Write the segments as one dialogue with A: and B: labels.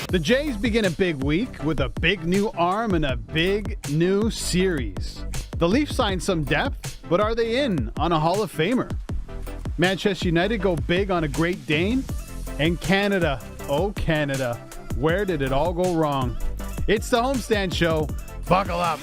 A: The Jays begin a big week with a big new arm and a big new series. The Leafs signed some depth, but are they in on a Hall of Famer? Manchester United go big on a Great Dane. And Canada, oh Canada, where did it all go wrong? It's the Homestand Show. Buckle up.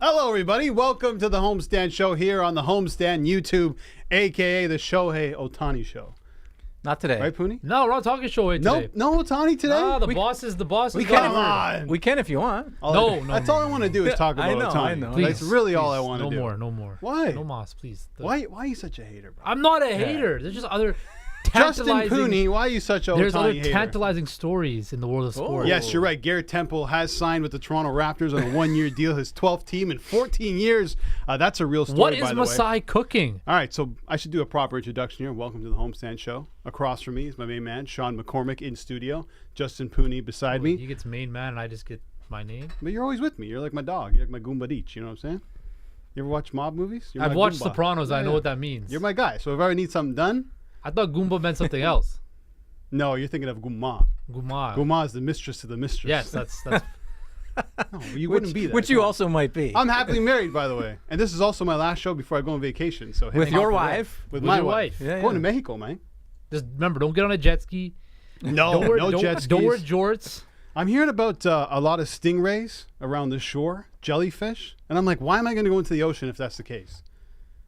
A: Hello, everybody. Welcome to the Homestand Show here on the Homestand YouTube, a.k.a. the Shohei Ohtani Show.
B: Not today.
A: Right, Pooney?
C: No, we're not talking Shohei today.
A: No Ohtani today?
C: No, the boss is the boss.
B: We
A: Come on.
B: We can if you want.
C: No.
A: That's all I want to do is talk about Ohtani.
B: I know.
A: That's really all I want to do.
C: No more.
A: Why?
C: No Moss, please.
A: Why are you such a hater, bro?
C: I'm not a hater. There's just other
A: Justin
C: tantalizing...
A: Pooney, why are you such a
C: There's
A: Ohtani
C: other
A: hater?
C: tantalizing stories in the world of sport.
A: Yes, you're right. Garrett Temple has signed with the Toronto Raptors on a one-year deal, his 12th team in 14 years. That's a real story,
C: What
A: by
C: is
A: the way.
C: Masai cooking?
A: All right, so I should do a proper introduction here. Welcome to the Homestand Show. Across from me is my main man, Sean McCormick, in studio. Justin Pooney beside me.
C: He gets main man and I just get my name.
A: But you're always with me. You're like my dog. You're like my Goomba Deech. You know what I'm saying? You ever watch mob movies? You're
C: I've
A: my
C: watched
A: Goomba.
C: Sopranos. I know what that means.
A: You're my guy. So if I ever need something done,
C: I thought Goomba meant something else.
A: no, you're thinking of Goomba.
C: Goomba.
A: Goomba is the mistress of the mistress.
C: Yes, that's
A: No, you wouldn't be that.
B: Which you also might be.
A: I'm happily married, by the way. And this is also my last show before I go on vacation. So hit
B: With
A: me up
B: your
A: for that.
B: wife?
A: With
C: With
A: my
C: your
A: wife.
C: wife.
B: Yeah,
A: Going
B: yeah.
A: to Mexico, man.
C: just remember, don't get on a jet ski.
A: No, no jet skis.
C: Don't wear jorts.
A: I'm hearing about a lot of stingrays around the shore, jellyfish, and I'm like, why am I going to go into the ocean if that's the case?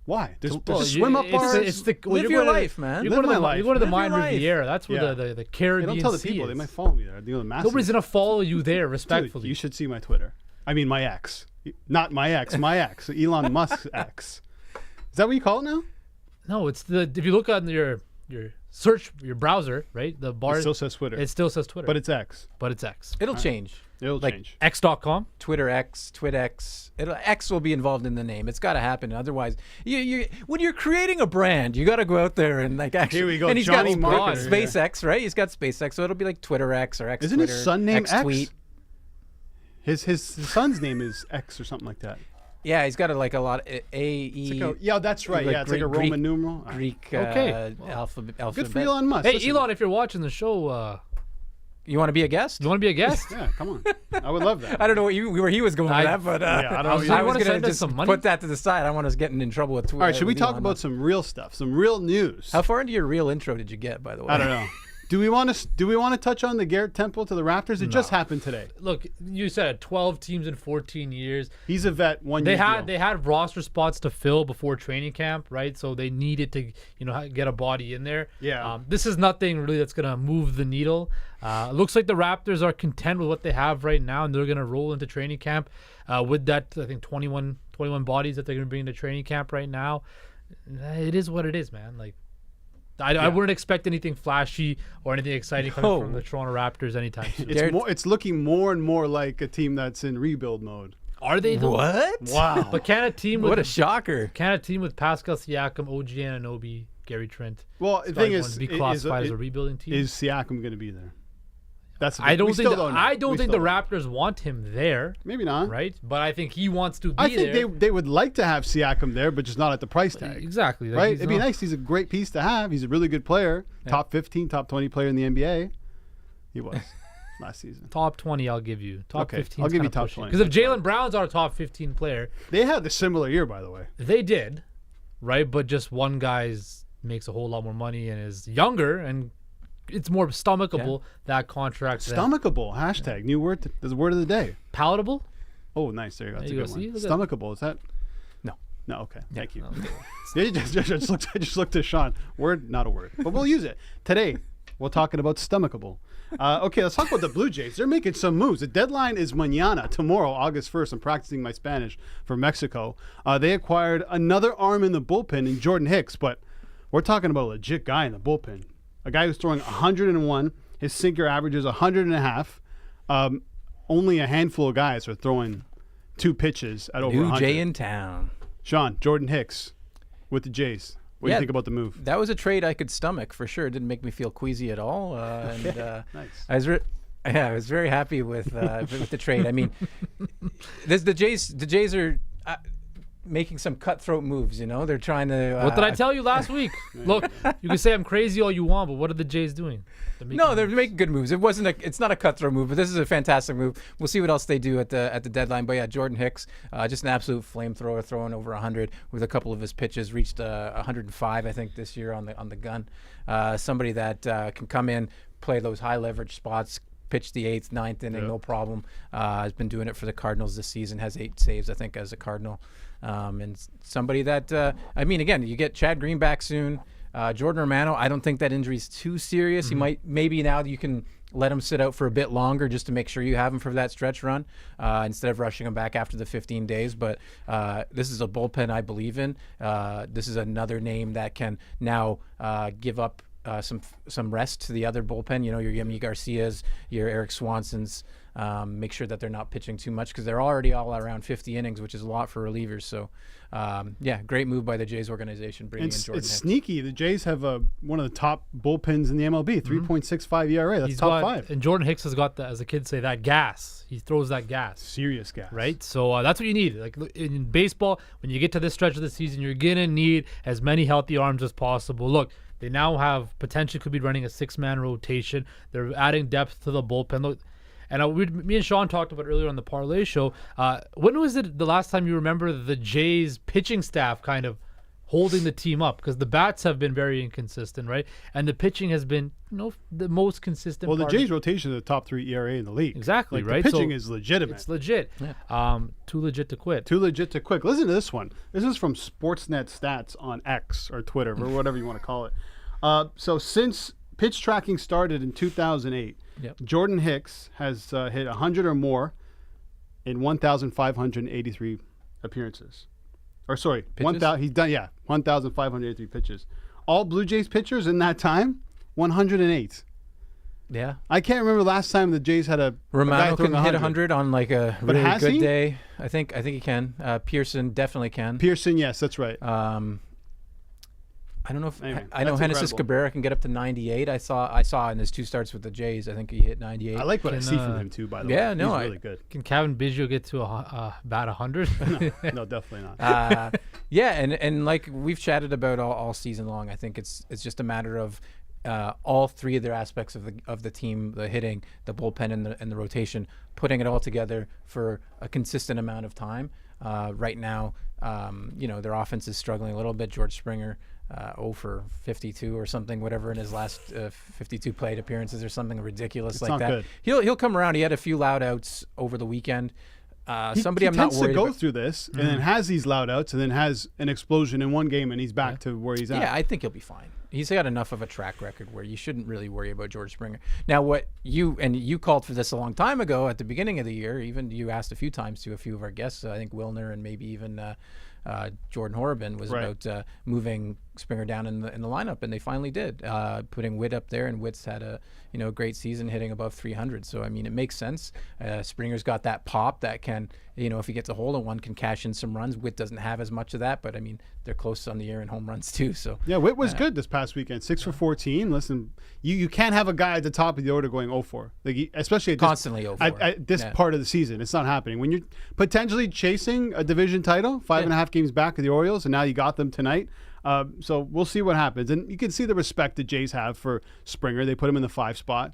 A: Why? There's swim up bars.
B: Live your life, man.
C: You're
A: Live
C: going
A: my
C: to
A: life.
C: You're going to the
B: Live your
C: Mine
B: life.
C: Riviera. That's where
A: Yeah.
C: the
A: Hey,
C: Caribbean
A: don't tell the
C: Sea
A: people.
C: is.
A: They might follow me there. You know, the massive.
C: Nobody's going to follow you there, respectfully.
A: Dude, you should see my Twitter. I mean, my ex. Not my ex, my ex. Elon Musk's ex. Is that what you call it now?
C: No, it's if you look on your search, your browser, right? The bar.
A: It still says Twitter.
C: It still says Twitter.
A: But it's X.
C: But it's X.
B: It'll change.
A: It'll
B: Like,
A: change.
C: X.com.
B: Twitter X, TwitX. X will be involved in the name. It's got to happen. Otherwise, you when you're creating a brand, you got to go out there and like actually.
A: Here we go,
B: And he's
A: Johnny
B: got
A: Marketer,
B: SpaceX, right? He's got SpaceX, so it'll be like Twitter X or X.
A: Isn't
B: Twitter,
A: his son named X?
B: X-Tweet.
A: His son's name is X or something like that.
B: Yeah, he's got a lot of A-E.
A: Yeah, that's right.
B: like
A: Yeah, it's like a
B: Greek-
A: Roman numeral. All right.
B: Greek
C: Okay.
B: alphabet.
A: Good for Elon Musk.
C: Hey,
A: Listen.
C: Elon, if you're watching the show,
B: You want to be a guest?
C: you want to be a guest?
A: Yeah, come on. I would love that.
B: I don't know where he was going with that, but
A: Yeah, I don't know.
C: I
B: I was
C: wanna
B: going to
C: send us
B: just
C: some money.
B: put that to the side. I want us getting in trouble with Twitter.
A: All right, should we talk about some real stuff, some real news?
B: How far into your real intro did you get, by the way?
A: I don't know. Do we want to touch on the Garrett Temple to the Raptors? It just happened today.
C: Look, you said 12 teams in 14 years.
A: He's a vet.
C: They had roster spots to fill before training camp, right? So they needed to, get a body in there.
A: Yeah.
C: This is nothing really that's gonna move the needle. It looks like the Raptors are content with what they have right now, and they're gonna roll into training camp with that. I think 21 bodies that they're gonna bring into training camp right now. It is what it is, man. Like. I wouldn't expect anything flashy or anything exciting coming from the Toronto Raptors anytime soon.
A: It's looking more and more like a team that's in rebuild mode.
C: Are they though?
B: What?
A: Wow.
C: But can a team
B: What a
C: with
B: shocker.
C: Pascal Siakam, OG Anunoby, Gary Trent?
A: Well, the thing is,
C: be classified as a rebuilding team.
A: Is Siakam going to be there? That's the
C: I don't
A: we
C: think
A: still don't know.
C: I don't
A: We
C: think
A: still
C: the
A: don't know.
C: Raptors want him there,
A: Maybe not.
C: right? But I think he wants to be
A: I think
C: there.
A: they would like to have Siakam there, but just not at the price tag.
C: Exactly. Like,
A: Right?
C: he's
A: It'd be
C: not-
A: nice. He's a great piece to have. He's a really good player. Top 15, top 20 player in the NBA. He was last season.
C: Top 20, I'll give you. Top
A: Okay,
C: 15.
A: I'll give you top 20.
C: Because if Jaylen Brown's our top 15 player,
A: They had a similar year, by the way.
C: they did, right? But just one guy's makes a whole lot more money and is younger, and it's more stomachable, that contract. than-
A: Stomachable. Hashtag. New word. There's a word of the day.
C: Palatable?
A: Oh, nice. There you go. That's
C: There you
A: a
C: go.
A: good
C: See,
A: one.
C: look at-
A: Stomachable. Is that?
B: No.
A: No. Okay. Thank you.
C: No.
A: Yeah, I just looked at Sean. Word, not a word. But we'll use it. Today, we're talking about stomachable. Okay, let's talk about the Blue Jays. They're making some moves. The deadline is mañana, tomorrow, August 1st. I'm practicing my Spanish for Mexico. They acquired another arm in the bullpen in Jordan Hicks, but we're talking about a legit guy in the bullpen. A guy who's throwing 101. His sinker averages 100.5. Only a handful of guys are throwing 2 pitches at over 100.
B: New Jay in town.
A: Sean, Jordan Hicks with the Jays. What do you think about the move?
B: That was a trade I could stomach for sure. It didn't make me feel queasy at all.
A: Nice.
B: I was very happy with the trade. I mean, the Jays are making some cutthroat moves. They're trying to.
C: What did I tell you last week? Look, you can say I'm crazy all you want, but what are the Jays doing?
B: They're making good moves. It's not a cutthroat move, but this is a fantastic move. We'll see what else they do at the deadline. But yeah, Jordan Hicks, just an absolute flamethrower, throwing over 100 with a couple of his pitches, reached 105 I think this year on the gun. Somebody that can come in, play those high leverage spots, pitch the 8th, 9th inning, no problem. Has been doing it for the Cardinals this season. Has 8 saves I think as a Cardinal. And somebody that again, you get Chad Green back soon. Jordan Romano, I don't think that injury's too serious. He might, maybe now you can let him sit out for a bit longer just to make sure you have him for that stretch run instead of rushing him back after the 15 days. But this is a bullpen I believe in. This is another name that can now give up some rest to the other bullpen. Your Yemi Garcias, your Eric Swansons. Make sure that they're not pitching too much because they're already all around 50 innings, which is a lot for relievers. So, great move by the Jays organization bringing in Jordan Hicks.
A: It's sneaky. The Jays have one of the top bullpens in the MLB, 3.65 ERA. That's top 5.
C: And Jordan Hicks has got, as the kids say, that gas. He throws that gas.
A: Serious gas.
C: Right? So that's what you need. Like in baseball, when you get to this stretch of the season, you're going to need as many healthy arms as possible. Look, they now have potentially could be running a 6-man rotation. They're adding depth to the bullpen. Look, and me and Sean talked about earlier on the Parlay Show. When was it the last time you remember the Jays pitching staff kind of holding the team up? Because the bats have been very inconsistent, right? And the pitching has been the most consistent.
A: Well, the Jays rotation is the top 3 ERA in the league.
C: Exactly, right?
A: The pitching is legitimate.
C: It's legit. Yeah. Too legit to quit.
A: Too legit to quit. Listen to this one. This is from Sportsnet Stats on X or Twitter or whatever you want to call it. So since pitch tracking started in 2008, Jordan Hicks has hit 100 or more in 1,583 appearances. Or sorry, 1,583 pitches. All Blue Jays pitchers in that time, 108.
B: Yeah.
A: I can't remember the last time the Jays had a
B: Romano
A: can
B: hit 100 on like a really good
A: he?
B: day. I think he can. Pearson definitely can.
A: Pearson, yes, that's right.
B: I don't know if
A: anyway,
B: I know Genesis Cabrera can get up to 98. I saw in his 2 starts with the Jays. I think he hit 98.
A: I like what I see from him too. By the way,
B: yeah, no,
A: he's really good.
C: Can Kevin Biggio get to bat 100?
A: No, definitely not.
B: And like we've chatted about all season long, I think it's just a matter of all 3 of their aspects of the team, the hitting, the bullpen, and the rotation, putting it all together for a consistent amount of time. Right now, their offense is struggling a little bit. George Springer. 0 for 52 or something, whatever, in his last 52 plate appearances or something ridiculous like that.
A: Good.
B: He'll come around. He had a few loud outs over the weekend.
A: He
B: I'm not
A: tends
B: worried
A: to go
B: about.
A: through this and then has these loud outs and then has an explosion in one game and he's back to where he's at.
B: Yeah, I think he'll be fine. He's got enough of a track record where you shouldn't really worry about George Springer. Now, what you called for this a long time ago at the beginning of the year. Even you asked a few times to a few of our guests. I think Wilner and maybe even Jordan Horobin was about moving Springer down in the lineup, and they finally did, putting Witt up there, and Witt's had a great season, hitting above 300. So I mean, it makes sense. Springer's got that pop that can, if he gets a hold of one, can cash in some runs. Witt doesn't have as much of that, but I mean, they're close on the year in home runs too. So
A: yeah, Witt was good this past weekend, 6 for 14. Listen, you can't have a guy at the top of the order going 0-4, especially
B: constantly 0-4
A: at this part of the season. It's not happening when you're potentially chasing a division title, 5.5 games back of the Orioles, and now you got them tonight. So we'll see what happens. And you can see the respect the Jays have for Springer. They put him in the 5 spot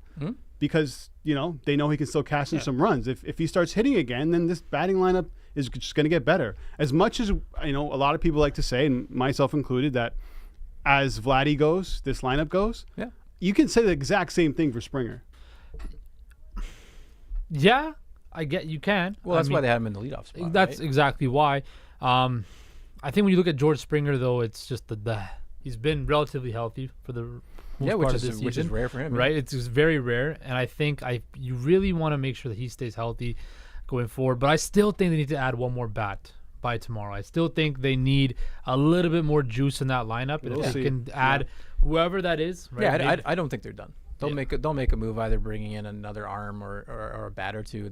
A: because, they know he can still cash in some runs. If he starts hitting again, then this batting lineup is just going to get better. As much as, a lot of people like to say, and myself included, that as Vladdy goes, this lineup goes, you can say the exact same thing for Springer.
C: Yeah, I get you can.
B: Well, that's why they had him in the leadoff spot.
C: That's exactly why. I think when you look at George Springer, though, it's just he's been relatively healthy for the most part of this season,
B: which is rare for him,
C: right? It's just very rare, and I think you really want to make sure that he stays healthy going forward. But I still think they need to add one more bat by tomorrow. I still think they need a little bit more juice in that lineup. And
A: We'll
C: if they
A: see.
C: can add whoever that is. Right?
B: Yeah, I don't think they're done. They'll make a move, either bringing in another arm or a bat or two.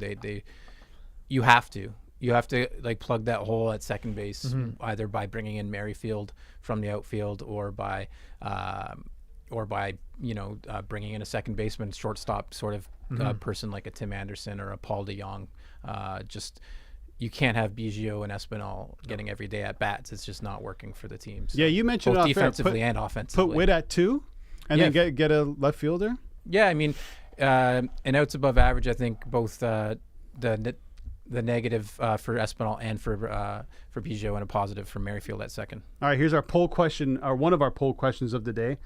B: You have to like plug that hole at second base, either by bringing in Merrifield from the outfield or by bringing in a second baseman, shortstop sort of person like a Tim Anderson or a Paul DeJong. You can't have Biggio and Espinal getting every day at bats. It's just not working for the teams.
A: Yeah, you mentioned
B: both
A: off air,
B: defensively and offensively.
A: Put Witt at 2, and then get a left fielder.
B: Yeah, I mean, an outs above average. I think both the negative for Espinal and for Biggio, and a positive for Merrifield at second.
A: All right, here's our poll question, or one of our poll questions of the day.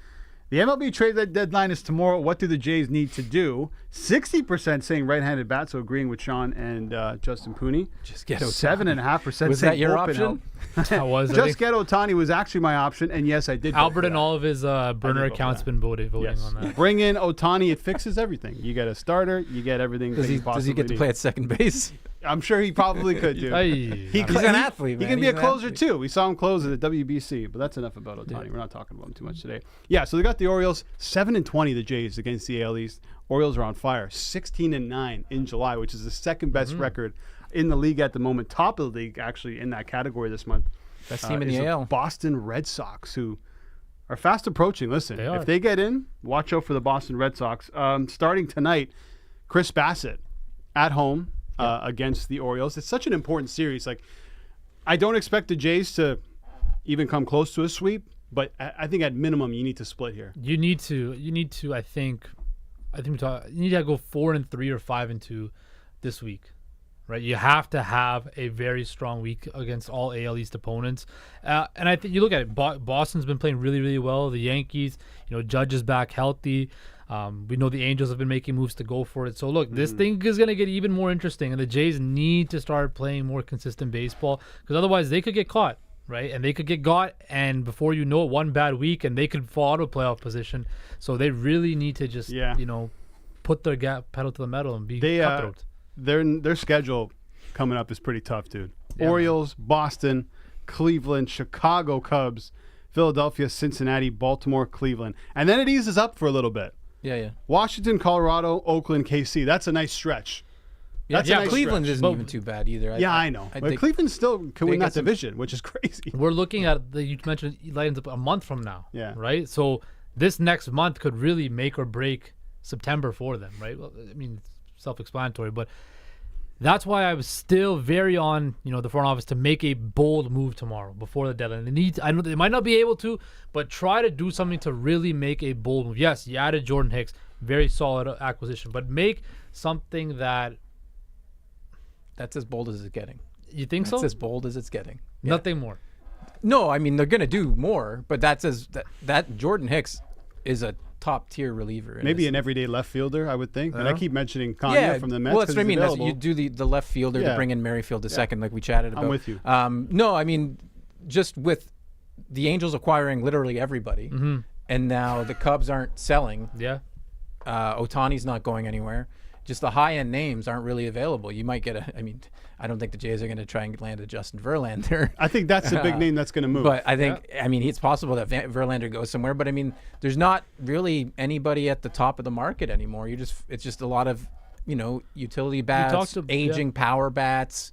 A: The MLB trade deadline is tomorrow. What do the Jays need to do? 60% saying right-handed bat, so agreeing with Sean and Justin Pooney.
B: Just get
A: 7.5%
B: Was
A: saying
B: that your
A: bullpen
B: option?
A: help.
C: That was, I
A: Just
C: think.
A: get Ohtani was actually my option, and yes, I did. vote
C: Albert
A: for
C: and
A: that.
C: all of his burner
A: vote for
C: accounts
A: that.
C: been voting
A: Yes.
C: on that.
A: Bring in Ohtani. It fixes everything. You get a starter. You get everything.
B: Does
A: that
B: he
A: you possibly
B: get to
A: need.
B: play at second base?
A: I'm sure he probably could, dude.
C: He's
B: He's an athlete,
A: He
B: man.
A: can be
B: He's
A: a
B: an
A: closer
B: athlete.
A: too. We saw him close at the WWC, but that's enough about Ohtani. We're not talking about him too much today. Yeah, so they got the Orioles 7-20. The Jays against the AL East. Orioles are on fire, 16-9 in July, which is the second best record in the league at the moment. Top of the league actually in that category this month.
B: Best team in
A: is
B: the AL.
A: Boston Red Sox, who are fast approaching. Listen,
C: They are.
A: if they get in, watch out for the Boston Red Sox. Starting tonight, Chris Bassett at home against the Orioles. It's such an important series. Like, I don't expect the Jays to even come close to a sweep, but I think at minimum you need to split here.
C: You need to. I think you need to go 4-3 or 5-2 this week, right? You have to have a very strong week against all AL East opponents, and I think you look at it. Boston's been playing really, really well. The Yankees, Judge is back healthy. We know the Angels have been making moves to go for it. So look, this thing is going to get even more interesting, and the Jays need to start playing more consistent baseball, because otherwise they could get caught. Right, and they could get got, and before you know it, one bad week, and they could fall out of playoff position. So they really need to just, put their pedal to the metal and be cutthroat.
A: Their schedule coming up is pretty tough, dude.
C: Yeah,
A: Orioles, Boston, Cleveland, Chicago Cubs, Philadelphia, Cincinnati, Baltimore, Cleveland, and then it eases up for a little bit.
B: Yeah.
A: Washington, Colorado, Oakland, KC. That's a nice stretch. That's a nice
B: Cleveland
A: stretch.
B: isn't even too bad either.
A: I know. But Cleveland still can win that division, which is crazy.
C: We're looking at you mentioned it lines up a month from now.
A: Yeah.
C: Right. So this next month could really make or break September for them. Right. Well, I mean, it's self-explanatory, but that's why I was still very on the front office to make a bold move tomorrow before the deadline. I know they might not be able to, but try to do something to really make a bold move. Yes, you added Jordan Hicks, very solid acquisition, but make something
B: that's as bold as it's getting.
C: You think
B: That's
C: so?
B: as bold as it's getting. Yeah.
C: Nothing more.
B: No, I mean they're gonna do more, but that Jordan Hicks is a top tier reliever.
A: Maybe an everyday left fielder, I would think. And I keep mentioning CANWNT
B: Yeah,
A: from the Mets.
B: well, that's
A: 'cause
B: what I
A: he's
B: mean.
A: available.
B: You do the left fielder to bring in Merrifield to second, like we chatted about.
A: I'm with you.
B: No, I mean just with the Angels acquiring literally everybody, and now the Cubs aren't selling.
C: Yeah.
B: Ohtani's not going anywhere. Just the high-end names aren't really available. You might get I don't think the Jays are going to try and land a Justin Verlander.
A: I think that's the big name that's going to move.
B: But I think, it's possible that Verlander goes somewhere. But, there's not really anybody at the top of the market anymore. It's just a lot of, utility bats, aging power bats.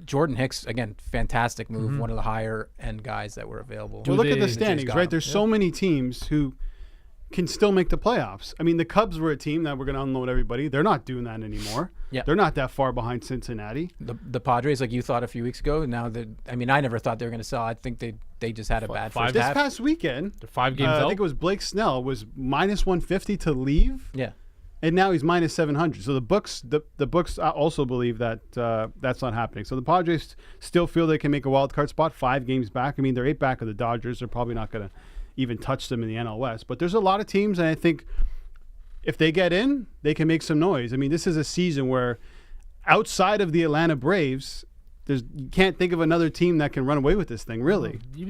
B: Jordan Hicks, again, fantastic move. One of the higher-end guys that were available.
A: Well, look at the
B: Jays
A: standings,
B: got
A: right?
B: him.
A: There's so many teams who can still make the playoffs. I mean, the Cubs were a team that we're going to unload everybody. They're not doing that anymore.
B: Yeah.
A: They're not that far behind Cincinnati.
B: The Padres, like you thought a few weeks ago, now that I never thought they were going to sell. I think they just had a bad first
A: This
B: half.
A: past weekend,
C: They're 5 games
A: I
C: out.
A: think it was Blake Snell was minus 150 to leave.
B: Yeah.
A: And now he's minus 700. So the books also believe that that's not happening. So the Padres still feel they can make a wild card spot, 5 games back. I mean, they're 8 back of the Dodgers. They're probably not going to even touch them in the NL West. But there's a lot of teams, and I think if they get in, they can make some noise. I mean, this is a season where outside of the Atlanta Braves, you can't think of another team that can run away with this thing, really.
C: You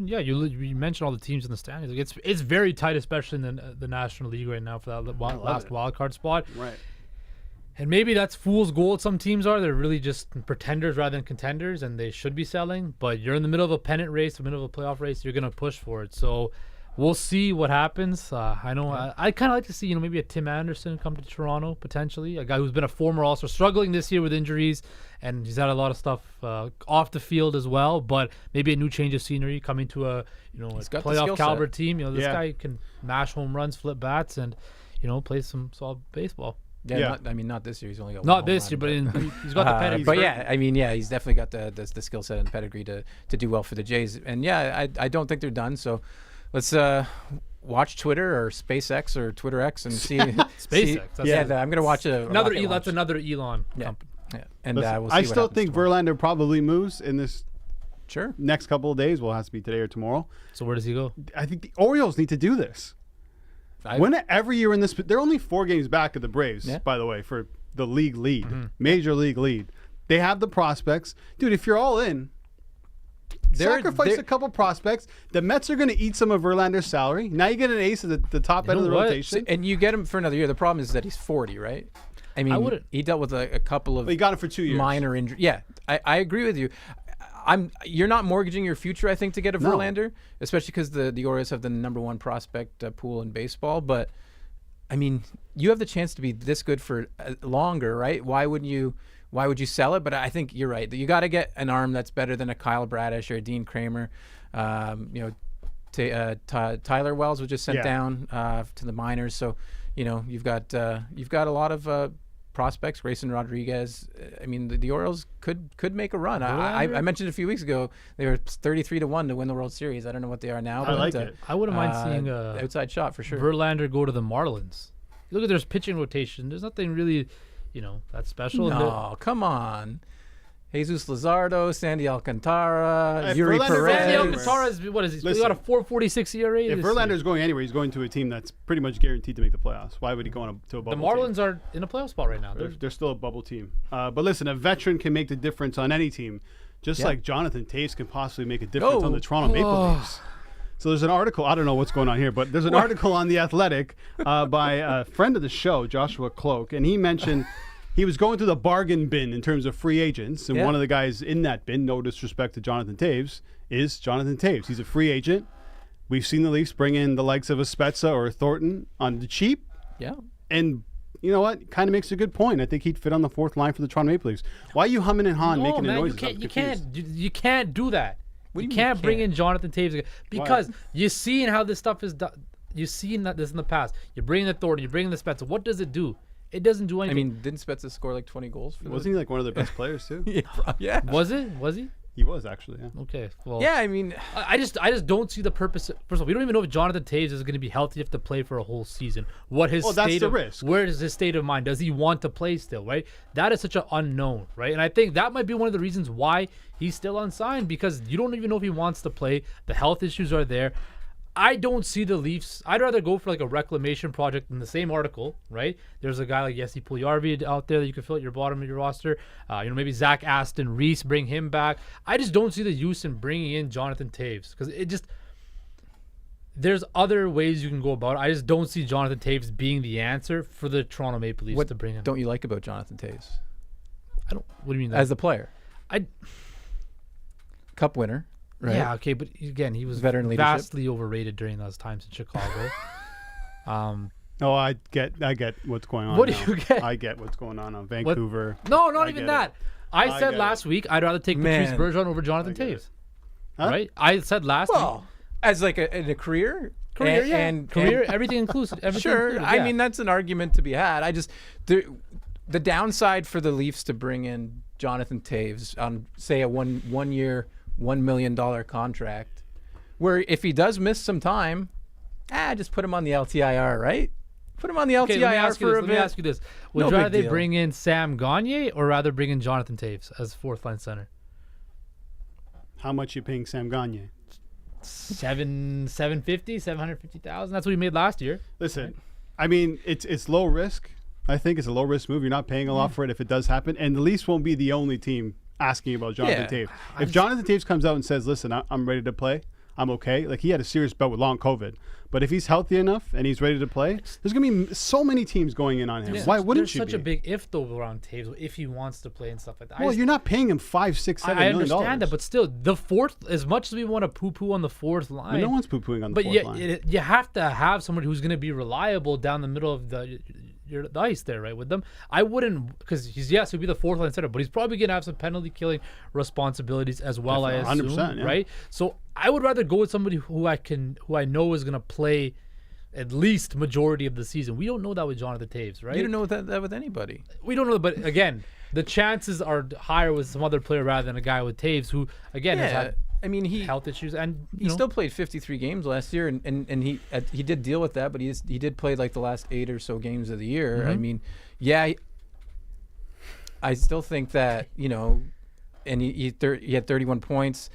C: mentioned all the teams in the standings. Like it's very tight, especially in the National League right now for that last wild card spot.
A: Right.
C: And maybe that's fool's gold. Some teams are. They're really just pretenders rather than contenders, and they should be selling. But you're in the middle of a pennant race, the middle of a playoff race. You're going to push for it. So we'll see what happens. I know I kind of like to see, maybe a Tim Anderson come to Toronto, potentially. A guy who's been a former All-Star, struggling this year with injuries, and he's had a lot of stuff off the field as well. But maybe a new change of scenery coming to a playoff caliber team. This guy can mash home runs, flip bats, and play some solid baseball.
B: Yeah. Not this year. He's only got
C: not this year, but he's got the pedigree.
B: But he's definitely got the skill set and the pedigree to do well for the Jays. And I don't think they're done. So let's watch Twitter or SpaceX or Twitter X and see.
C: SpaceX.
B: I'm gonna watch
C: another. That's another Elon company.
B: Yeah, and we'll see
A: I still think
B: tomorrow.
A: Verlander probably moves in this.
B: Sure.
A: Next couple of days. Will have to be today or tomorrow.
C: So where does he go?
A: I think the Orioles need to do this. Whenever you're in this, they're only 4 games back of the Braves, by the way, for the league lead, major league lead. They have the prospects. Dude, if you're all in, sacrifice a couple prospects. The Mets are going to eat some of Verlander's salary. Now you get an ace at the top end of the rotation.
B: And you get him for another year. The problem is that he's 40, right? I mean, he dealt with a couple of
A: he got him for 2 years.
B: Minor injuries. Yeah, I agree with you. You're not mortgaging your future, I think, to get a Verlander, especially because the Orioles have the number 1 prospect pool in baseball. But I mean, you have the chance to be this good for longer, right? Why would you sell it? But I think you're right. You got to get an arm that's better than a Kyle Bradish or a Dean Kramer. Tyler Wells was just sent down to the minors, so you've got a lot of prospects. Grayson Rodriguez. I mean, the Orioles could make a run. I mentioned a few weeks ago they were 33-1 to win the World Series. I don't know what they are now.
A: I like it.
C: I wouldn't mind seeing a
B: outside shot for sure.
C: Verlander go to the Marlins. Look at their pitching rotation. There's nothing really, that special.
B: No, come on. Jesus Luzardo, Sandy Alcantara, Yuri
A: Verlander
B: Perez.
C: Sandy Alcantara is, what is he? He's got a 4.46 ERA.
A: If Verlander's going anywhere, he's going to a team that's pretty much guaranteed to make the playoffs. Why would he go to a bubble
C: team? The Marlins are in a playoff spot right now.
A: They're still a bubble team. But listen, a veteran can make the difference on any team, just like Jonathan Toews can possibly make a difference on the Toronto Maple Leafs. So there's an article, I don't know what's going on here, but there's an article on The Athletic by a friend of the show, Joshua Cloak, and he mentioned he was going through the bargain bin in terms of free agents, and one of the guys in that bin, no disrespect to Jonathan Toews, is Jonathan Toews. He's a free agent. We've seen the Leafs bring in the likes of a Spezza or a Thornton on the cheap.
B: Yeah.
A: And you know what? Kind of makes a good point. I think he'd fit on the 4th line for the Toronto Maple Leafs. Why are you humming and hawing, making a noise?
C: You can't do that. You can't bring in Jonathan Toews again because you've seen how this stuff is done. You've seen this in the past. You're bringing the Thornton, you're bringing the Spezza. What does it do? It doesn't do anything.
B: I mean, didn't Spezza score like 20 goals?
A: Wasn't he like one of their best players too?
B: Yeah.
C: Was he?
A: He was actually. Yeah.
C: Okay. Well.
B: Yeah. I mean,
C: I just don't see the purpose. First of all, we don't even know if Jonathan Toews is going to be healthy enough to play for a whole season. What his
A: that's the risk.
C: Where is his state of mind? Does he want to play still? Right. That is such an unknown. Right. And I think that might be one of the reasons why he's still unsigned, because you don't even know if he wants to play. The health issues are there. I don't see the Leafs. I'd rather go for like a reclamation project in the same article, right? There's a guy like Jesse Puljujarvi out there that you could fill at your bottom of your roster. Maybe Zach Aston Reese, bring him back. I just don't see the use in bringing in Jonathan Toews because there's other ways you can go about it. I just don't see Jonathan Toews being the answer for the Toronto Maple Leafs to bring in.
B: What don't you like about Jonathan Toews?
C: What do you mean?
B: As the player? Cup winner. Right.
C: Yeah, okay, but again, he was
B: veteran
C: vastly overrated during those times in Chicago.
A: I get what's going on.
C: What do you get?
A: I get what's going on Vancouver.
C: No, not even that. I said last week I'd rather take Patrice Bergeron over Jonathan Toews. Right? I said last week.
B: As like in a career,
C: career, everything inclusive.
B: Sure,
C: included,
B: I mean that's an argument to be had. The downside for the Leafs to bring in Jonathan Toews on say a one year $1 million contract, where if he does miss some time, just put him on the LTIR, right? Put him on the LTIR for a bit.
C: Let me ask you this: would you rather they bring in Sam Gagner or rather bring in Jonathan Toews as 4th line center?
A: How much you paying Sam Gagner?
C: $750,000. That's what he made last year.
A: Listen, right? I mean it's low risk. I think it's a low risk move. You're not paying a lot for it if it does happen, and the Leafs won't be the only team asking about Jonathan Toews. If Jonathan Toews comes out and says, listen, I'm ready to play, I'm okay. Like, he had a serious bout with long COVID. But if he's healthy enough and he's ready to play, there's going to be so many teams going in on him. Why wouldn't you
C: There's such
A: be?
C: a big if, though, around Toews, if he wants to play and stuff like that.
A: Well, you're not paying him $5, $6, $7 million.
C: I understand that, but still, the fourth, as much as we want to poo-poo on the fourth line.
A: But no one's poo-pooing on the fourth line.
C: You have to have somebody who's going to be reliable down the middle of the ice there, right, with them. I wouldn't, because he'll be the fourth line center, but he's probably going to have some penalty killing responsibilities as well, I assume,
A: 100%, yeah.
C: right? So I would rather go with somebody who I know is going to play at least majority of the season. We don't know that with Jonathan Toews, right?
B: You don't know that with anybody.
C: We don't know, but again, the chances are higher with some other player rather than a guy with Toews who, again, has had health issues, and
B: he still played 53 games last year, and he did deal with that, but he did play like the last 8 or so games of the year.
C: Mm-hmm.
B: I mean, I still think that, and he had 31 points.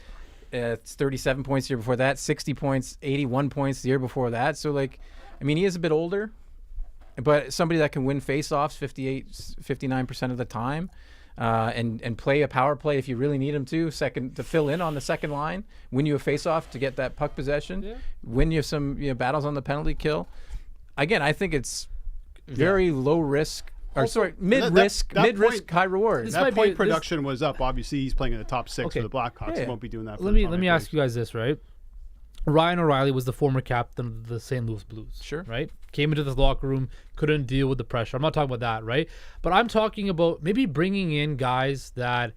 B: It's 37 points the year before that, 60 points, 81 points the year before that. So, he is a bit older, but somebody that can win faceoffs 59% of the time, and play a power play if you really need him to fill in on the second line, win you a faceoff to get that puck possession, win you some battles on the penalty kill. Again, I think it's very low risk. Mid risk, high reward.
A: That point production was up. Obviously, he's playing in the top 6 for the Blackhawks. He won't be doing that.
C: Let me ask you guys this, right? Ryan O'Reilly was the former captain of the St. Louis Blues.
B: Sure.
C: Right? Came into the locker room, couldn't deal with the pressure. I'm not talking about that, right? But I'm talking about maybe bringing in guys that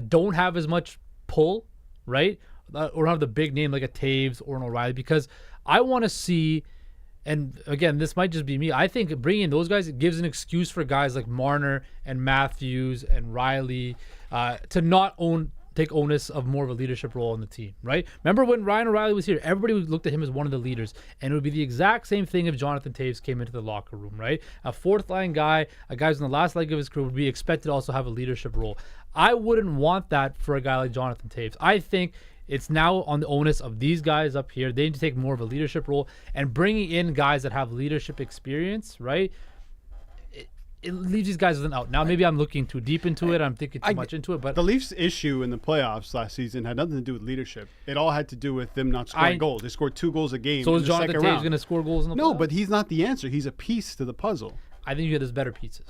C: don't have as much pull, right? Or have the big name like a Toews or an O'Reilly, because I want to see. And again, this might just be me. I think bringing in those guys, it gives an excuse for guys like Marner and Matthews and Riley to not take onus of more of a leadership role in the team, right? Remember when Ryan O'Reilly was here, everybody looked at him as one of the leaders, and it would be the exact same thing if Jonathan Toews came into the locker room, right? A fourth line guy, a guy who's in the last leg of his career, would be expected to also have a leadership role. I wouldn't want that for a guy like Jonathan Toews. I think it's now on the onus of these guys up here. They need to take more of a leadership role, and bringing in guys that have leadership experience, right? It leaves these guys with an out. Now, maybe I'm looking too deep into it. I'm thinking too much into it. But
A: the Leafs' issue in the playoffs last season had nothing to do with leadership. It all had to do with them not scoring goals. They scored 2 goals a game.
C: So is Jonathan Toews going to score goals in the playoffs?
A: No, but he's not the answer. He's a piece to the puzzle.
C: I think you get his better pieces.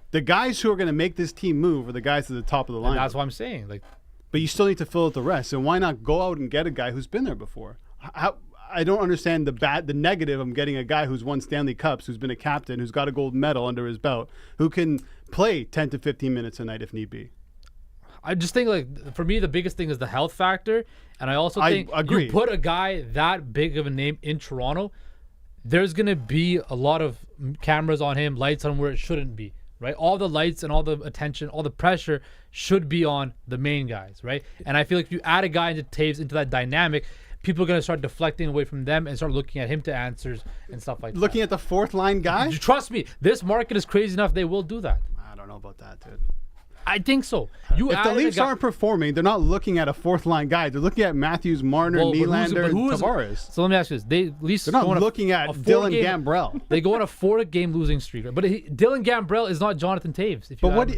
A: The guys who are going to make this team move are the guys at the top of the line.
C: That's what I'm saying.
A: But you still need to fill out the rest. And why not go out and get a guy who's been there before? I don't understand the negative of getting a guy who's won Stanley Cups, who's been a captain, who's got a gold medal under his belt, who can play 10 to 15 minutes a night if need be.
C: I just think, for me, the biggest thing is the health factor. And I also think
A: agree.
C: You put a guy that big of a name in Toronto, there's going to be a lot of cameras on him, lights on where it shouldn't be. Right, all the lights and all the attention, all the pressure should be on the main guys, right? And I feel like if you add a guy into Toews, into that dynamic, people are going to start deflecting away from them and start looking at him to answers and stuff like that.
A: Looking at the fourth line guy?
C: Trust me, this market is crazy enough. They will do that.
A: I don't know about that, dude.
C: I think so.
A: If the Leafs aren't performing, they're not looking at a fourth line guy. They're looking at Matthews, Marner, Nylander, and Tavares.
C: So let me ask you this:
A: they're not looking at Dylan Gambrell.
C: They go on a 4-game losing streak, but Dylan Gambrell is not Jonathan Toews.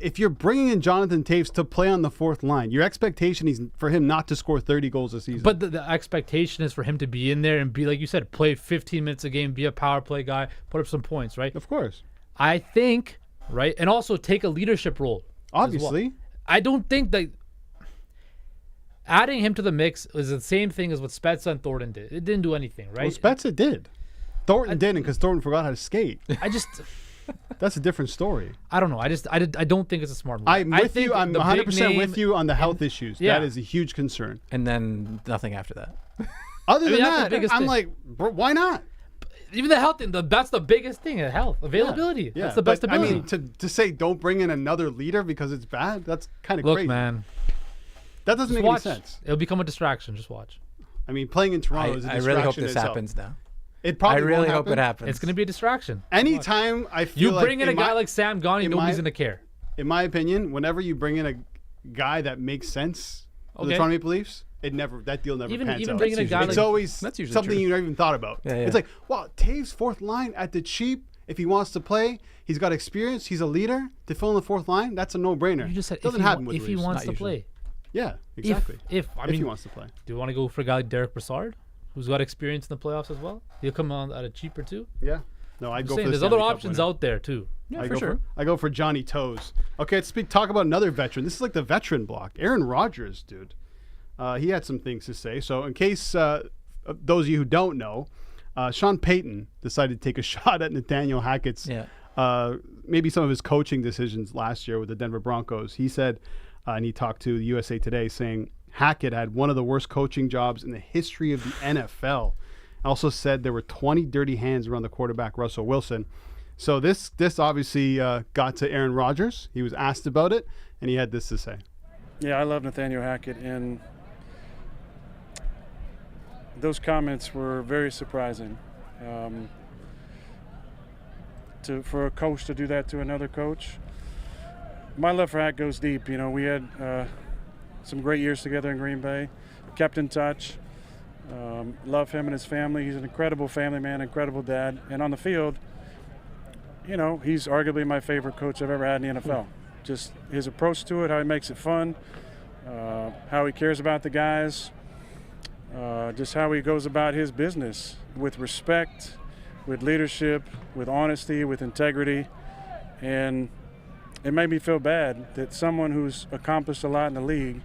A: If you're bringing in Jonathan Toews to play on the fourth line, your expectation is for him not to score 30 goals a season.
C: But the expectation is for him to be in there and be, like you said, play 15 minutes a game, be a power play guy, put up some points, right?
A: Of course.
C: I think, right, and also take a leadership role.
A: Obviously.
C: Well. I don't think that adding him to the mix is the same thing as what Spezza and Thornton did. It didn't do anything, right?
A: Well, Spezza did. Thornton didn't, because Thornton forgot how to skate. That's a different story.
C: I don't know. I don't think it's a smart move.
A: I'm with you. I'm 100% with you on the health issues. Yeah. That is a huge concern.
B: And then nothing after that.
A: Other than that, I'm like, why not?
C: Even the health thing, that's the biggest thing, health. Availability.
A: Yeah.
C: That's the best ability.
A: I mean, to say don't bring in another leader because it's bad, that's kind of crazy.
C: Look, man.
A: That doesn't make any sense.
C: It'll become a distraction. Just watch.
A: I mean, playing in Toronto is a distraction.
B: I really hope this
A: itself.
B: happens now.
A: It probably
B: I really hope it happens.
C: It's going to be a distraction.
A: Anytime I feel
C: you bring in a guy like Sam Gagner, nobody's going to care.
A: In my opinion, whenever you bring in a guy that makes sense for the Toronto Maple Leafs, that deal never pans out.
C: Bringing a guy
A: it's always something you never even thought about.
B: Yeah.
A: It's like, well, Toews fourth line at the cheap. If he wants to play, he's got experience. He's a leader to fill in the fourth line. That's a no-brainer.
C: You just said
A: it doesn't happen with
C: if he wants to play.
A: Yeah, exactly.
C: If
A: he wants to play.
C: do you want to go for a guy like Derek Brassard, who's got experience in the playoffs as well? He'll come on at a cheaper too.
A: Yeah. No, I'd go for the
C: There's
A: Stanley
C: other
A: Cup
C: options
A: winner.
C: out there too.
B: Yeah,
A: I go for Johnny Toews. Okay, let's talk about another veteran. This is like the veteran block. Aaron Rodgers, dude. He had some things to say. So in case those of you who don't know, Sean Payton decided to take a shot at Nathaniel Hackett's maybe some of his coaching decisions last year with the Denver Broncos. He said, and he talked to the USA Today, saying Hackett had one of the worst coaching jobs in the history of the NFL. Also said there were 20 dirty hands around the quarterback, Russell Wilson. So this obviously got to Aaron Rodgers. He was asked about it, and he had this to say.
D: Yeah, I love Nathaniel Hackett, and those comments were very surprising. For a coach to do that to another coach. My love for Hack goes deep. You know, we had some great years together in Green Bay, kept in touch. Love him and his family. He's an incredible family man, incredible dad. And on the field, you know, he's arguably my favorite coach I've ever had in the NFL. Just his approach to it, how he makes it fun, how he cares about the guys, just how he goes about his business with respect, with leadership, with honesty, with integrity. And it made me feel bad that someone who's accomplished a lot in the league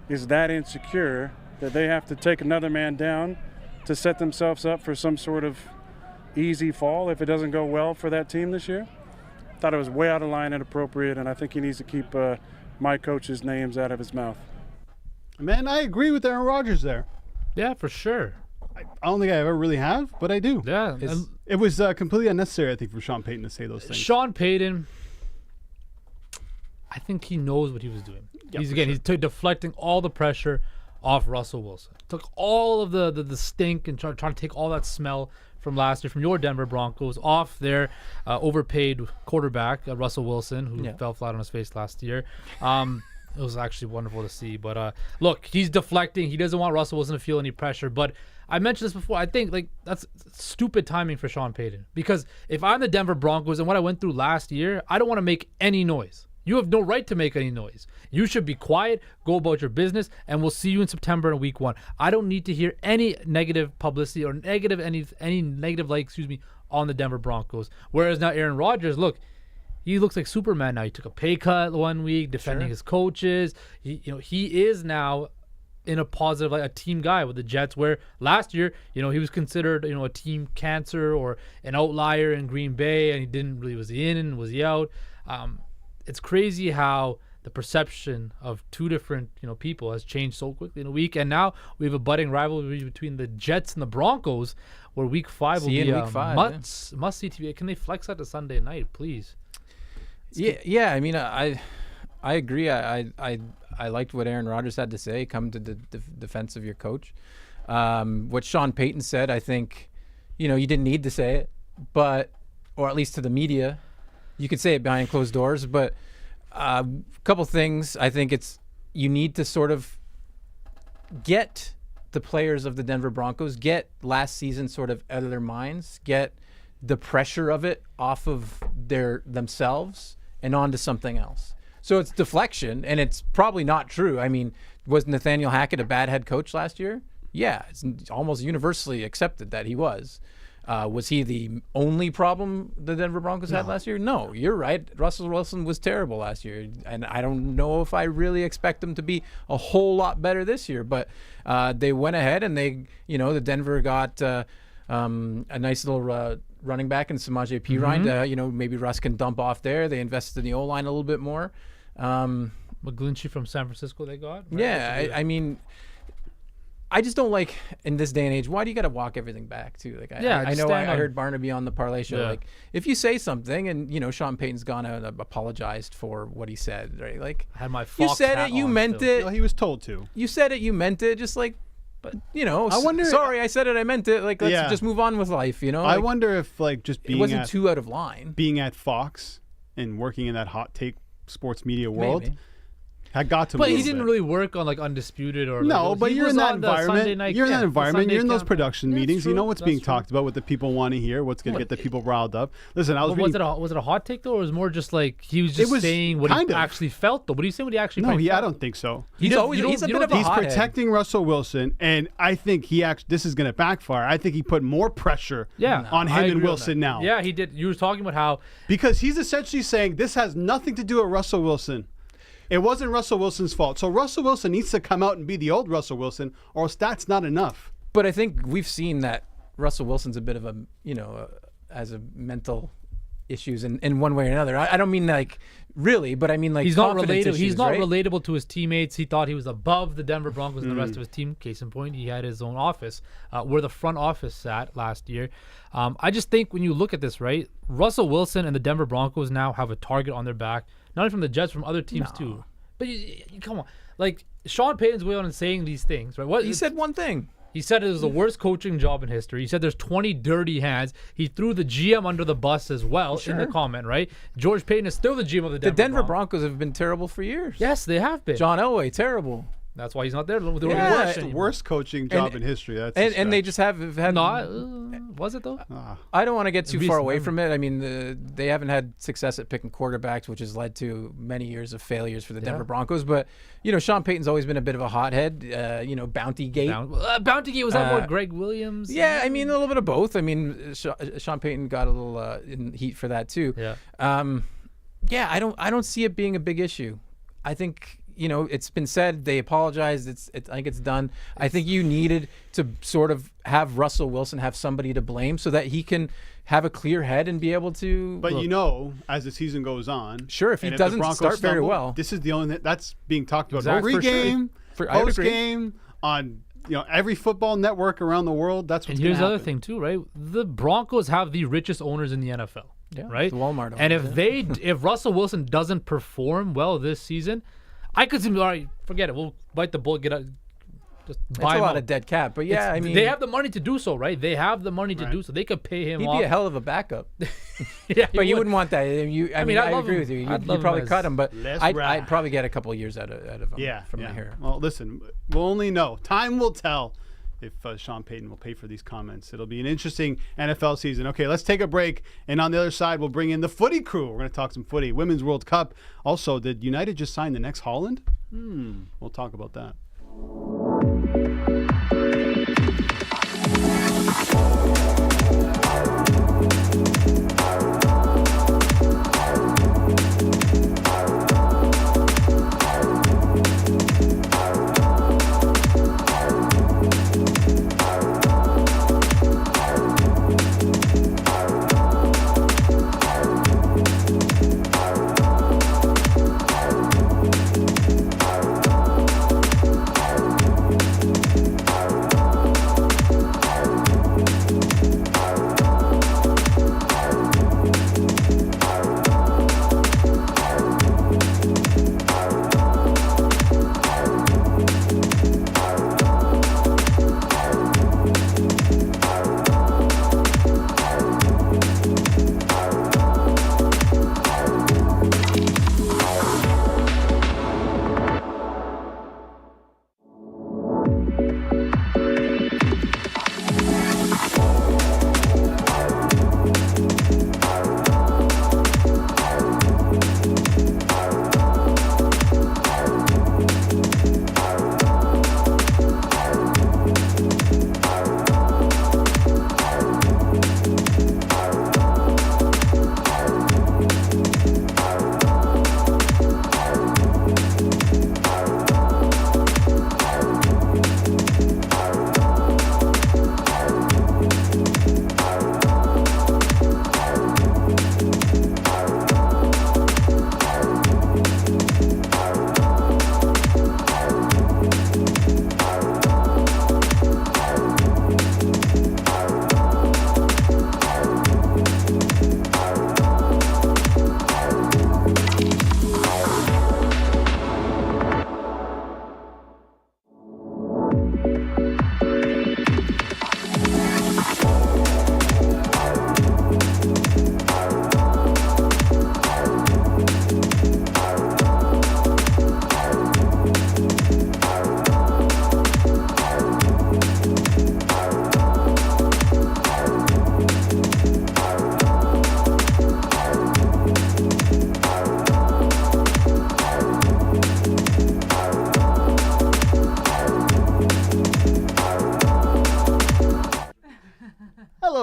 D: is that insecure that they have to take another man down to set themselves up for some sort of easy fall if it doesn't go well for that team this year. Thought it was way out of line and inappropriate, and I think he needs to keep my coach's names out of his mouth.
A: Man, I agree with Aaron Rodgers there.
C: Yeah, for sure.
A: I don't think I ever really have, but I do.
C: Yeah.
A: It was completely unnecessary, I think, for Sean Payton to say those things.
C: Sean Payton, I think he knows what he was doing.
A: Yeah,
C: he's deflecting all the pressure off Russell Wilson. Took all of the stink and trying to take all that smell from last year from your Denver Broncos off their overpaid quarterback, Russell Wilson, who fell flat on his face last year. It was actually wonderful to see. But look, he's deflecting. He doesn't want Russell Wilson to feel any pressure. But I mentioned this before. I think that's stupid timing for Sean Payton. Because if I'm the Denver Broncos and what I went through last year, I don't want to make any noise. You have no right to make any noise. You should be quiet, go about your business, and we'll see you in September in week 1. I don't need to hear any negative publicity or any negative on the Denver Broncos. Whereas now Aaron Rodgers, look, he looks like Superman now. He took a pay cut 1 week, defending his coaches. He is now in a positive, like a team guy with the Jets, where last year, he was considered, a team cancer or an outlier in Green Bay, and he didn't really, was he in and was he out? It's crazy how the perception of two different, people has changed so quickly in a week, and now we have a budding rivalry between the Jets and the Broncos, where Week 5 will be must-see TV. Can they flex that to Sunday night, please?
B: Yeah. I mean, I agree. I liked what Aaron Rodgers had to say. Come to the defense of your coach. What Sean Payton said, I think, you didn't need to say it, or at least to the media. You could say it behind closed doors, but a couple things. I think you need to sort of get the players of the Denver Broncos, get last season sort of out of their minds, get the pressure of it off of themselves and onto something else. So it's deflection, and it's probably not true. I mean, was Nathaniel Hackett a bad head coach last year? Yeah, it's almost universally accepted that he was. Was he the only problem the Denver Broncos had last year? No, you're right. Russell Wilson was terrible last year, and I don't know if I really expect him to be a whole lot better this year. But they went ahead and the Denver got a nice little running back in Samaje Perine. Maybe Russ can dump off there. They invested in the O-line a little bit more.
C: McGlinchey from San Francisco they got. Right?
B: Yeah, I mean, I just don't like, in this day and age, why do you got to walk everything back too? Like, I know I heard Barnaby on the Parlay Show. Yeah. Like, if you say something and Sean Payton's gone out and apologized for what he said, right? Like,
C: I had my
B: you said it, you meant it.
A: Well, he was told to.
B: You said it, you meant it. Just like, but I wonder. Sorry, I said it, I meant it. Like, let's just move on with life.
A: I wonder if just being
B: it wasn't too out of line.
A: Being at Fox and working in that hot take sports media world.
B: Maybe.
A: I got to.
C: But
A: move
C: he didn't
A: it.
C: really work on like Undisputed or.
A: No,
C: like,
A: but
C: he
A: you're
C: was
A: in that
C: on the Sunday
A: environment.
C: night-
A: You're in
C: yeah,
A: that
C: the
A: environment.
C: Sunday
A: You're in those
C: count.
A: production
C: That's
A: meetings. You
C: true,
A: know what's
C: that's
A: being
C: true.
A: talked about, what the people want to hear, what's going to get the people riled up. Listen, I was
C: But
A: reading.
C: was it a hot take though, or was it more just like he was just
A: was
C: saying what he
A: kind of.
C: actually felt though? What do you say what he actually?
A: No,
C: probably
A: I
C: felt?
A: don't think so.
B: He's
C: don't-
B: always
C: you don't-
B: he's a
C: you
B: bit
C: don't
B: of a
A: He's
B: hothead.
A: protecting Russell Wilson, and I think this is going to backfire. I think he put more pressure
C: Yeah,
A: on
C: I
A: him
C: agree
A: and
C: on
A: Wilson
C: that.
A: now.
C: Yeah, he did. You were talking about how
A: Because he's essentially saying this has nothing to do with Russell Wilson. It wasn't Russell Wilson's fault. So Russell Wilson needs to come out and be the old Russell Wilson, or else that's not enough.
B: But I think we've seen that Russell Wilson's a bit of a, as a mental issues in one way or another. I don't mean like really, but I mean like
C: he's not
B: confidence
C: relatable. He's
B: issues,
C: not
B: right?
C: relatable to his teammates. He thought he was above the Denver Broncos and the rest of his team. Case in point, he had his own office where the front office sat last year. I just think when you look at this, right, Russell Wilson and the Denver Broncos now have a target on their back, not only from the Jets, from other teams too. But you come on, like Sean Payton's way on saying these things, right? What
B: He said one thing.
C: He said it was the worst coaching job in history. He said there's 20 dirty hands. He threw the GM under the bus as well in the comment, right? George Payton is still the GM of the Denver
B: The Denver
C: Broncos.
B: Broncos have been terrible for years.
C: Yes, they have been.
B: John Elway, terrible.
C: That's why he's not there. With the
B: Yeah,
C: organization
A: It's the
C: anymore.
A: worst coaching job in history. That's a
B: And they
A: stretch.
B: just have had.
C: No, was it though?
B: I don't want to get too far
C: recent
B: away
C: memory.
B: from it. I mean, they haven't had success at picking quarterbacks, which has led to many years of failures for the Denver Broncos. But Sean Payton's always been a bit of a hothead. Bounty gate.
C: Bounty Gate, was that more Greg Williams?
B: Yeah, I mean a little bit of both. I mean, Sean Payton got a little in heat for that too.
C: Yeah.
B: I don't see it being a big issue. I think it's been said, they apologized. I think it's done. I think you needed to sort of have Russell Wilson have somebody to blame so that he can have a clear head and be able to.
A: But as the season goes on,
B: Sure, if he
A: and the
B: doesn't
A: Broncos
B: start very
A: stumble,
B: well.
A: this is the only that's being talked about
B: Exactly,
A: every
B: for sure.
A: game,
B: I would
A: post
B: agree.
A: game, on every football network around the world. That's what's
C: And here's the
A: gonna
C: other
A: happen.
C: thing too, right? The Broncos have the richest owners in the NFL.
B: Yeah,
C: right?
B: the Walmart
C: And
B: owners,
C: if Russell Wilson doesn't perform well this season, I could say, all right, forget it. We'll bite the bullet, just
B: It's
C: buy
B: a
C: him
B: lot
C: out.
B: of dead cap, but yeah, I mean,
C: they have the money to do so, right? They have the money to do so. They could pay him
B: he'd
C: off.
B: be a hell of a backup.
C: Yeah,
B: But you
C: would.
B: wouldn't want that. I mean,
C: I'd
B: I
C: love
B: agree
C: him.
B: with you.
C: I'd
B: You'd
C: love him
B: probably
C: as
B: cut him, but
A: less
B: I'd
A: rat.
B: probably get a couple of years out of him.
A: Yeah,
B: from
A: yeah.
B: here.
A: Well, listen, we'll only know. Time will tell if Sean Payton will pay for these comments. It'll be an interesting NFL season. Okay, let's take a break, and on the other side, we'll bring in the footy crew. We're going to talk some footy, Women's World Cup. Also, did United just sign the next Haaland? We'll talk about that.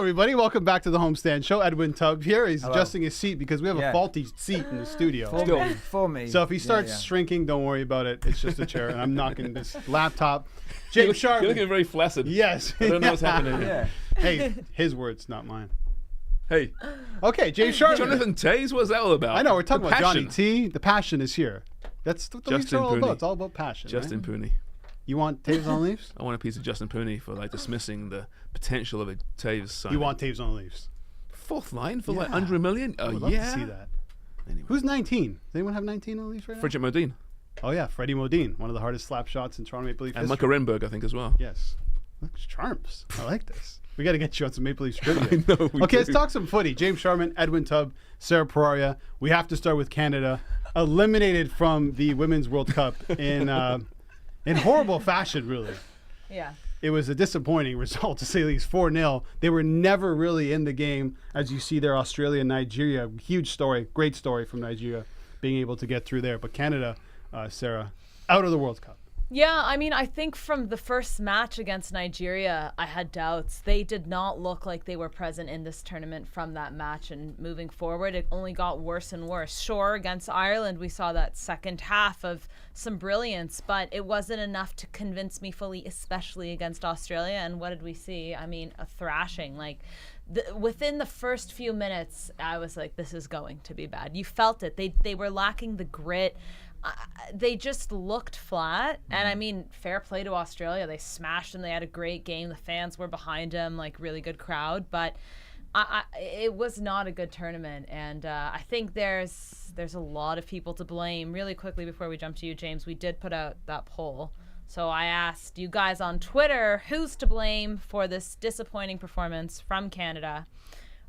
A: everybody. Welcome back to the Homestand Show. Edwin Tubb here. He's
E: Hello.
A: adjusting his seat because we have a faulty seat in the studio.
E: For me.
A: So if he starts shrinking, don't worry about it. It's just a chair, and I'm knocking this laptop. James Sharp.
F: You're looking very flaccid.
A: Yes.
F: I don't know what's happening.
E: Yeah.
A: Hey, his words, not mine.
F: Hey,
A: Okay, James Sharp.
F: Jonathan Toews, what's that all about?
A: I know, we're talking
F: The
A: about Johnny
F: passion.
A: T. The passion is here. That's what the Leafs
F: Justin
A: are all about.
F: Pooney.
A: It's all about passion.
F: Justin
A: right?
F: Pooney.
A: You want Taves on the Leafs?
F: I want a piece of Justin Pooney for like dismissing the potential of a Toews signing.
A: You want Taves on the Leafs?
F: fourth line for like
A: Yeah.
F: under $1 million?
A: I
F: Oh
A: would love
F: yeah.
A: to see that.
F: Anyway.
A: Who's 19? Does anyone have 19 on the Leafs right now?
F: Frederick Modine
A: Oh, yeah, Freddie Modine. One of the hardest slap shots in Toronto Maple Leaf
F: and
A: history.
F: Micah Renberg, I think, as well.
A: Yes. Looks charms. I like this. We got to get you on some Maple Leafs trivia.
F: I know. We
A: Okay,
F: do.
A: let's talk some footy. James Sharman, Edwin Tubb, Sarah Pereira. We have to start with Canada, eliminated from the Women's World Cup in horrible fashion, really.
G: Yeah.
A: It was a disappointing result, to say the least. 4-0. They were never really in the game. As you see there, Australia and Nigeria. Huge story. Great story from Nigeria being able to get through there. But Canada, Sarah, out of the World Cup.
G: Yeah, I mean, I think from the first match against Nigeria, I had doubts. They did not look like they were present in this tournament from that match, and moving forward, it only got worse and worse. Sure, against Ireland, we saw that second half of some brilliance, but it wasn't enough to convince me fully, especially against Australia. And what did we see? I mean, a thrashing. Like, within the first few minutes, I was like, this is going to be bad. You felt it. They were lacking the grit. They just looked flat. And I mean, fair play to Australia. They smashed them. They had a great game. The fans were behind them, like really good crowd. But it was not a good tournament. And I think there's a lot of people to blame. Really quickly before we jump to you, James, we did put out that poll. So I asked you guys on Twitter, who's to blame for this disappointing performance from Canada?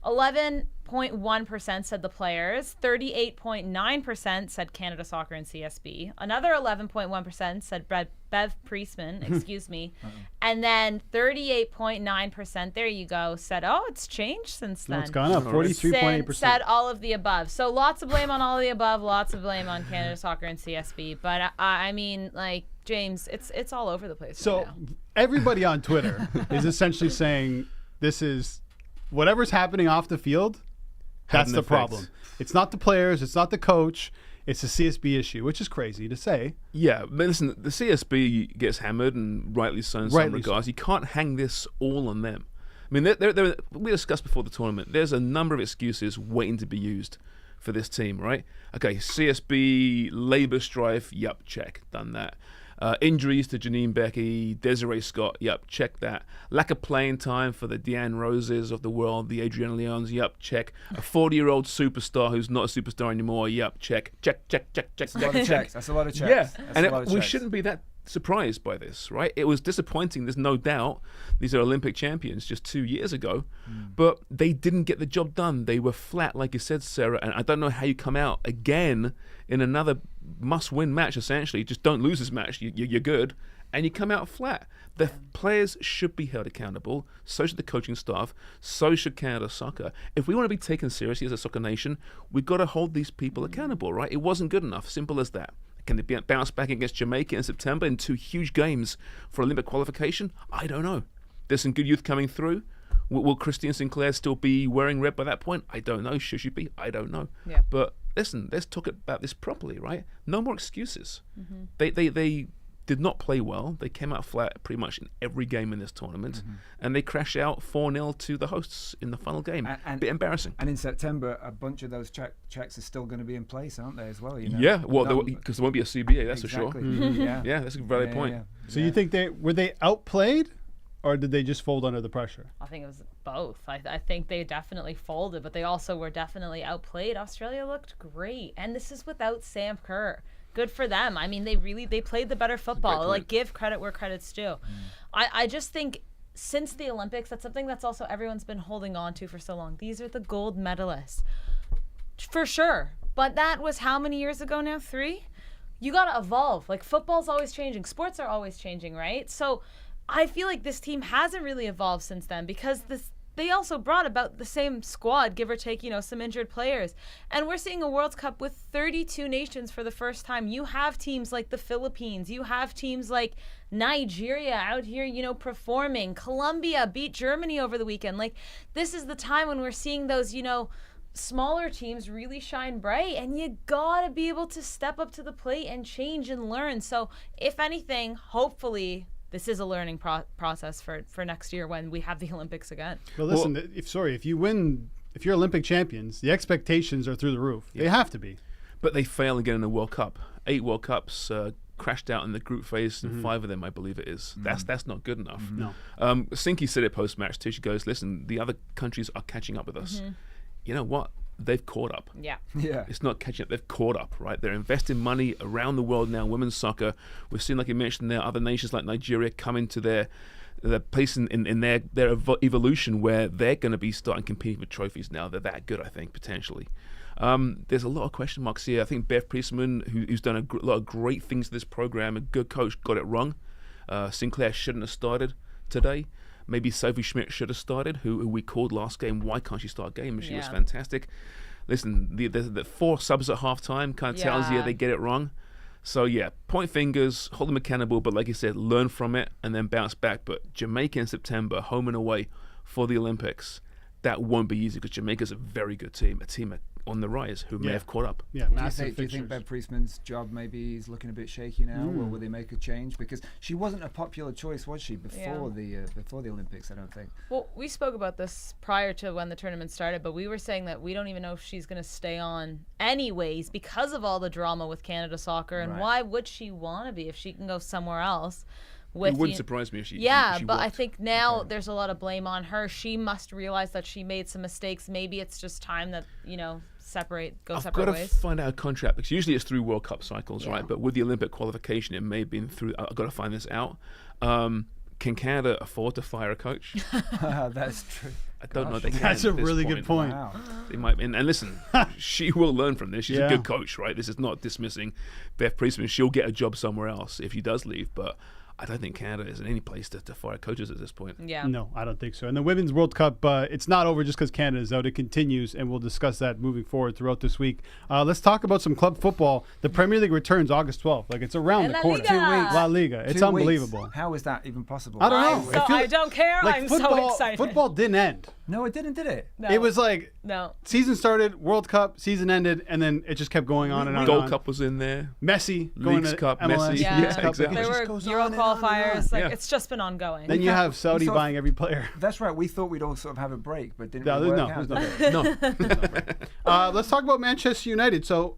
G: 11.1% said the players, 38.9% said Canada Soccer and CSB, another 11.1% said Bev Priestman, excuse me, and then 38.9%, there you go, said, oh, it's changed since then.
A: No, it's gone up, 43.8%.
G: Said all of the above. So lots of blame on all of the above, lots of blame on Canada Soccer and CSB. But I mean, like, James, it's all over the place
A: So
G: right now.
A: everybody on Twitter is essentially saying this is whatever's happening off the field, that's
F: an
A: the
F: effect.
A: problem. It's not the players, it's not the coach, it's a CSB issue, which is crazy to say.
F: Yeah, but listen, the CSB gets hammered, and rightly so in some
A: Rightly so.
F: regards. You can't hang this all on them. I mean, we discussed before the tournament, there's a number of excuses waiting to be used for this team, right? Okay, CSB, labour strife, yup, check, done that. Injuries to Janine Becky, Desiree Scott, yup, check that. Lack of playing time for the Deanne Roses of the world, the Adriana Leons, yup, check. A 40-year-old superstar who's not a superstar anymore, yup, check. Check.
E: That's a lot of checks. That's a lot of checks.
F: Yeah,
E: That's
F: and
E: a lot of
F: we
E: checks.
F: shouldn't be that surprised by this, right? It was disappointing, there's no doubt. These are Olympic champions just 2 years ago, but they didn't get the job done. They were flat, like you said, Sarah, and I don't know how you come out again in another must-win match, essentially. Just don't lose this match, you're good, and you come out flat. The players should be held accountable, so should the coaching staff, so should Canada Soccer. If we want to be taken seriously as a soccer nation, we've got to hold these people accountable, right? It wasn't good enough, simple as that. Can they bounce back against Jamaica in September in 2 huge games for Olympic qualification? I don't know. There's some good youth coming through. Will Christine Sinclair still be wearing red by that point? I don't know. Should she be? I don't know.
G: Yeah.
F: But listen, let's talk about this properly, right? No more excuses. They did not play well. They came out flat pretty much in every game in this tournament, and they crashed out 4-0 to the hosts in the final game. A bit embarrassing.
E: And in September, a bunch of those checks are still going to be in place, aren't they, as well? You know?
F: Yeah, well, because there won't be a CBA, that's
E: exactly.
F: for sure.
E: Yeah.
F: Yeah, that's a valid point.
A: So you think were they outplayed, or did they just fold under the pressure?
G: I think it was both. I think they definitely folded, but they also were definitely outplayed. Australia looked great, and this is without Sam Kerr. Good for them. I mean, they played the better football. Like, give credit where credit's due. I just think since the Olympics, that's something that's also everyone's been holding on to for so long. These are the gold medalists, for sure. But that was how many years ago now? 3? You got to evolve. Like, football's always changing. Sports are always changing, right? So I feel like this team hasn't really evolved since then, because they also brought about the same squad, give or take, some injured players. And we're seeing a World Cup with 32 nations for the first time. You have teams like the Philippines. You have teams like Nigeria out here, performing. Colombia beat Germany over the weekend. Like, this is the time when we're seeing those, smaller teams really shine bright, and you gotta be able to step up to the plate and change and learn. So if anything, hopefully this is a learning process for next year when we have the Olympics again.
A: Well, listen, if you're Olympic champions, the expectations are through the roof. They have to be.
F: But they fail again in the World Cup. 8 World Cups, crashed out in the group phase, and 5 of them, I believe it is. That's not good enough.
A: No.
F: Sinky said it post-match too. She goes, listen, the other countries are catching up with us. You know what? They've caught up.
G: Yeah.
F: It's not catching up. They've caught up, right? They're investing money around the world now. Women's soccer. We've seen, like you mentioned, there other nations like Nigeria come into their place in their evolution where they're going to be starting competing for trophies now. They're that good, I think, potentially. There's a lot of question marks here. I think Bev Priestman, who's done a lot of great things to this program, a good coach, got it wrong. Sinclair shouldn't have started today. Maybe Sophie Schmidt should have started, who we called last game. Why can't she start a game? She was fantastic. Listen, the 4 subs at halftime kind of tells you they get it wrong. So, point fingers, hold them accountable, but like you said, learn from it and then bounce back. But Jamaica in September, home and away for the Olympics, that won't be easy because Jamaica's a very good team, a team on the rise who may have caught up.
A: Yeah, massive
E: do you think Bev Priestman's job maybe is looking a bit shaky now, or will they make a change? Because she wasn't a popular choice, was she, before the Olympics? I don't think.
G: Well, we spoke about this prior to when the tournament started, but we were saying that we don't even know if she's going to stay on anyways because of all the drama with Canada Soccer, and why would she want to be if she can go somewhere else?
F: It wouldn't surprise me if she
G: but
F: walked.
G: I think now there's a lot of blame on her. She must realize that she made some mistakes. Maybe it's just time that, go separate ways.
F: I've got to find out a contract because usually it's through World Cup cycles, right? But with the Olympic qualification, it may have been through. I've got to find this out. Can Canada afford to fire a coach?
E: That's true.
F: I don't know. They can
A: That's a
F: at this
A: really
F: point.
A: good point.
E: Wow.
F: They might, and listen, she will learn from this. She's a good coach, right? This is not dismissing Beth Priestman. She'll get a job somewhere else if she does leave, but I don't think Canada is in any place to fire coaches at this point.
G: Yeah.
A: No, I don't think so. And the Women's World Cup, it's not over just because Canada's out. It continues, and we'll discuss that moving forward throughout this week. Let's talk about some club football. The Premier League returns August 12th. Like, it's around the corner.
G: 2 weeks.
A: La Liga. It's
E: 2
A: unbelievable.
E: weeks. How is that even possible?
A: I don't know.
G: I don't care. I'm so excited.
A: Football didn't end.
E: No, it didn't, did it?
G: No.
A: It was like
G: No.
A: season started, World Cup, season ended, and then it just kept going on and on.
F: Gold
A: and on.
F: Cup was in there.
A: Messi going
F: Leagues
A: to
F: Cup,
A: MLS.
F: Messi.
G: Yeah,
F: exactly.
G: There were Euro qualifiers. Like, it's just been ongoing.
A: Then you have Saudi buying every player.
E: That's right. We thought we'd all sort of have a break, but didn't
A: No,
E: really
A: there's
E: work
A: no,
E: out.
A: there's no break.
F: No.
A: Let's talk about Manchester United. So,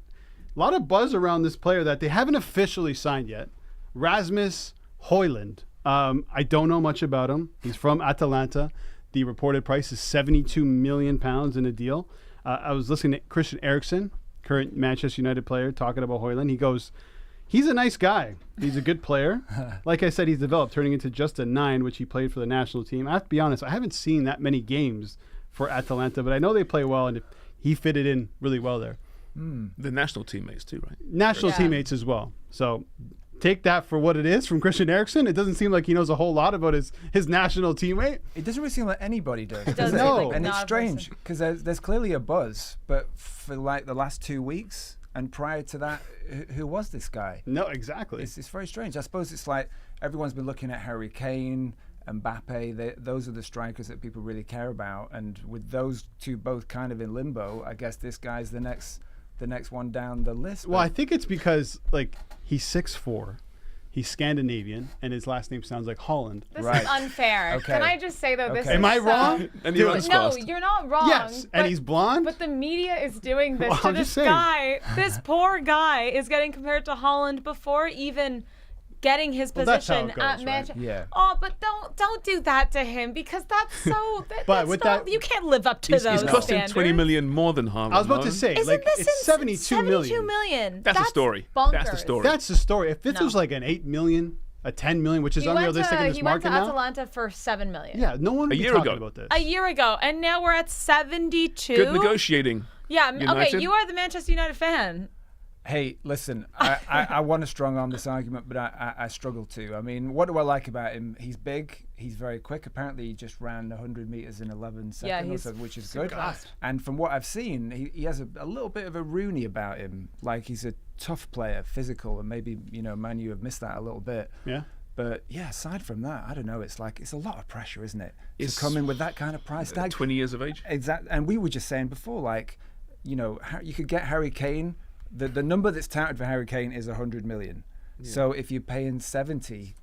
A: a lot of buzz around this player that they haven't officially signed yet. Rasmus Hojlund. I don't know much about him. He's from Atalanta. The reported price is £72 million in a deal. I was listening to Christian Eriksen, current Manchester United player, talking about Hojlund. He goes, he's a nice guy. He's a good player. Like I said, he's developed, turning into just a 9, which he played for the national team. I have to be honest, I haven't seen that many games for Atalanta, but I know they play well, and he fitted in really well there.
F: The national teammates too, right?
A: National teammates as well. So take that for what it is from Christian Eriksen. It doesn't seem like he knows a whole lot about his national teammate.
E: It doesn't really seem like anybody does.
G: doesn't
A: seem like
E: And
G: not
E: it's
G: a
E: strange because there's clearly a buzz, but for like the last 2 weeks and prior to that, who was this guy?
A: No, exactly.
E: It's very strange. I suppose it's like everyone's been looking at Harry Kane, Mbappe. Those are the strikers that people really care about. And with those two both kind of in limbo, I guess this guy's the next one down the list.
A: Well, I think it's because like he's 6'4", he's Scandinavian, and his last name sounds like Holland.
G: This
E: Right.
G: is unfair.
E: Okay.
G: Can I just say though, this
E: Okay.
G: is
A: Am I
G: so-
A: wrong?
F: And he runs
G: No,
F: fast.
G: you're not wrong.
A: Yes, and
G: but-
A: he's blonde.
G: But the media is doing this
A: Well,
G: to
A: I'm
G: this
A: just saying.
G: guy. This poor guy is getting compared to Holland before even getting his
A: Well, that's how
G: position
A: it goes,
G: at
A: right?
G: Manchester.
E: Yeah.
G: Oh, but don't do that to him because that's so.
A: But
G: that's
A: with
G: not,
A: that-
G: you can't live up to
F: He's
G: those
F: costing
G: standards.
F: 20 million more than Haaland.
A: I was about to
F: no?
A: say,
G: Isn't
A: like
G: this
A: it's 72 million.
G: million?
F: That's the story.
G: Bonkers.
F: That's the story.
A: That's the story. If this
G: No.
A: was like an 8 million, a 10 million, which is unrealistic in this
G: he went
A: market
G: to
A: now.
G: Atalanta for 7 million.
A: Yeah, no one would
F: A
A: be
F: year
A: talking
F: ago.
A: about this.
G: A year ago, and now we're at 72.
F: Good negotiating.
G: Yeah, okay.
F: United.
G: You are the Manchester United fan.
E: Hey, listen, I want to strong arm this argument, but I struggle to. I mean, what do I like about him? He's big. He's very quick. Apparently, he just ran 100 meters in 11 seconds, which is good.
G: fast.
E: And from what I've seen, he has a little bit of a Rooney about him. Like, he's a tough player, physical, and maybe, Man U have missed that a little bit.
A: Yeah.
E: But yeah, aside from that, I don't know. It's a lot of pressure, isn't it?
F: It's
E: to come in with that kind of price tag.
F: 20 years of age.
E: Exactly. And we were just saying before, like, you could get Harry Kane. The number that's touted for Harry Kane is 100 million. Yeah. So if you're paying 70,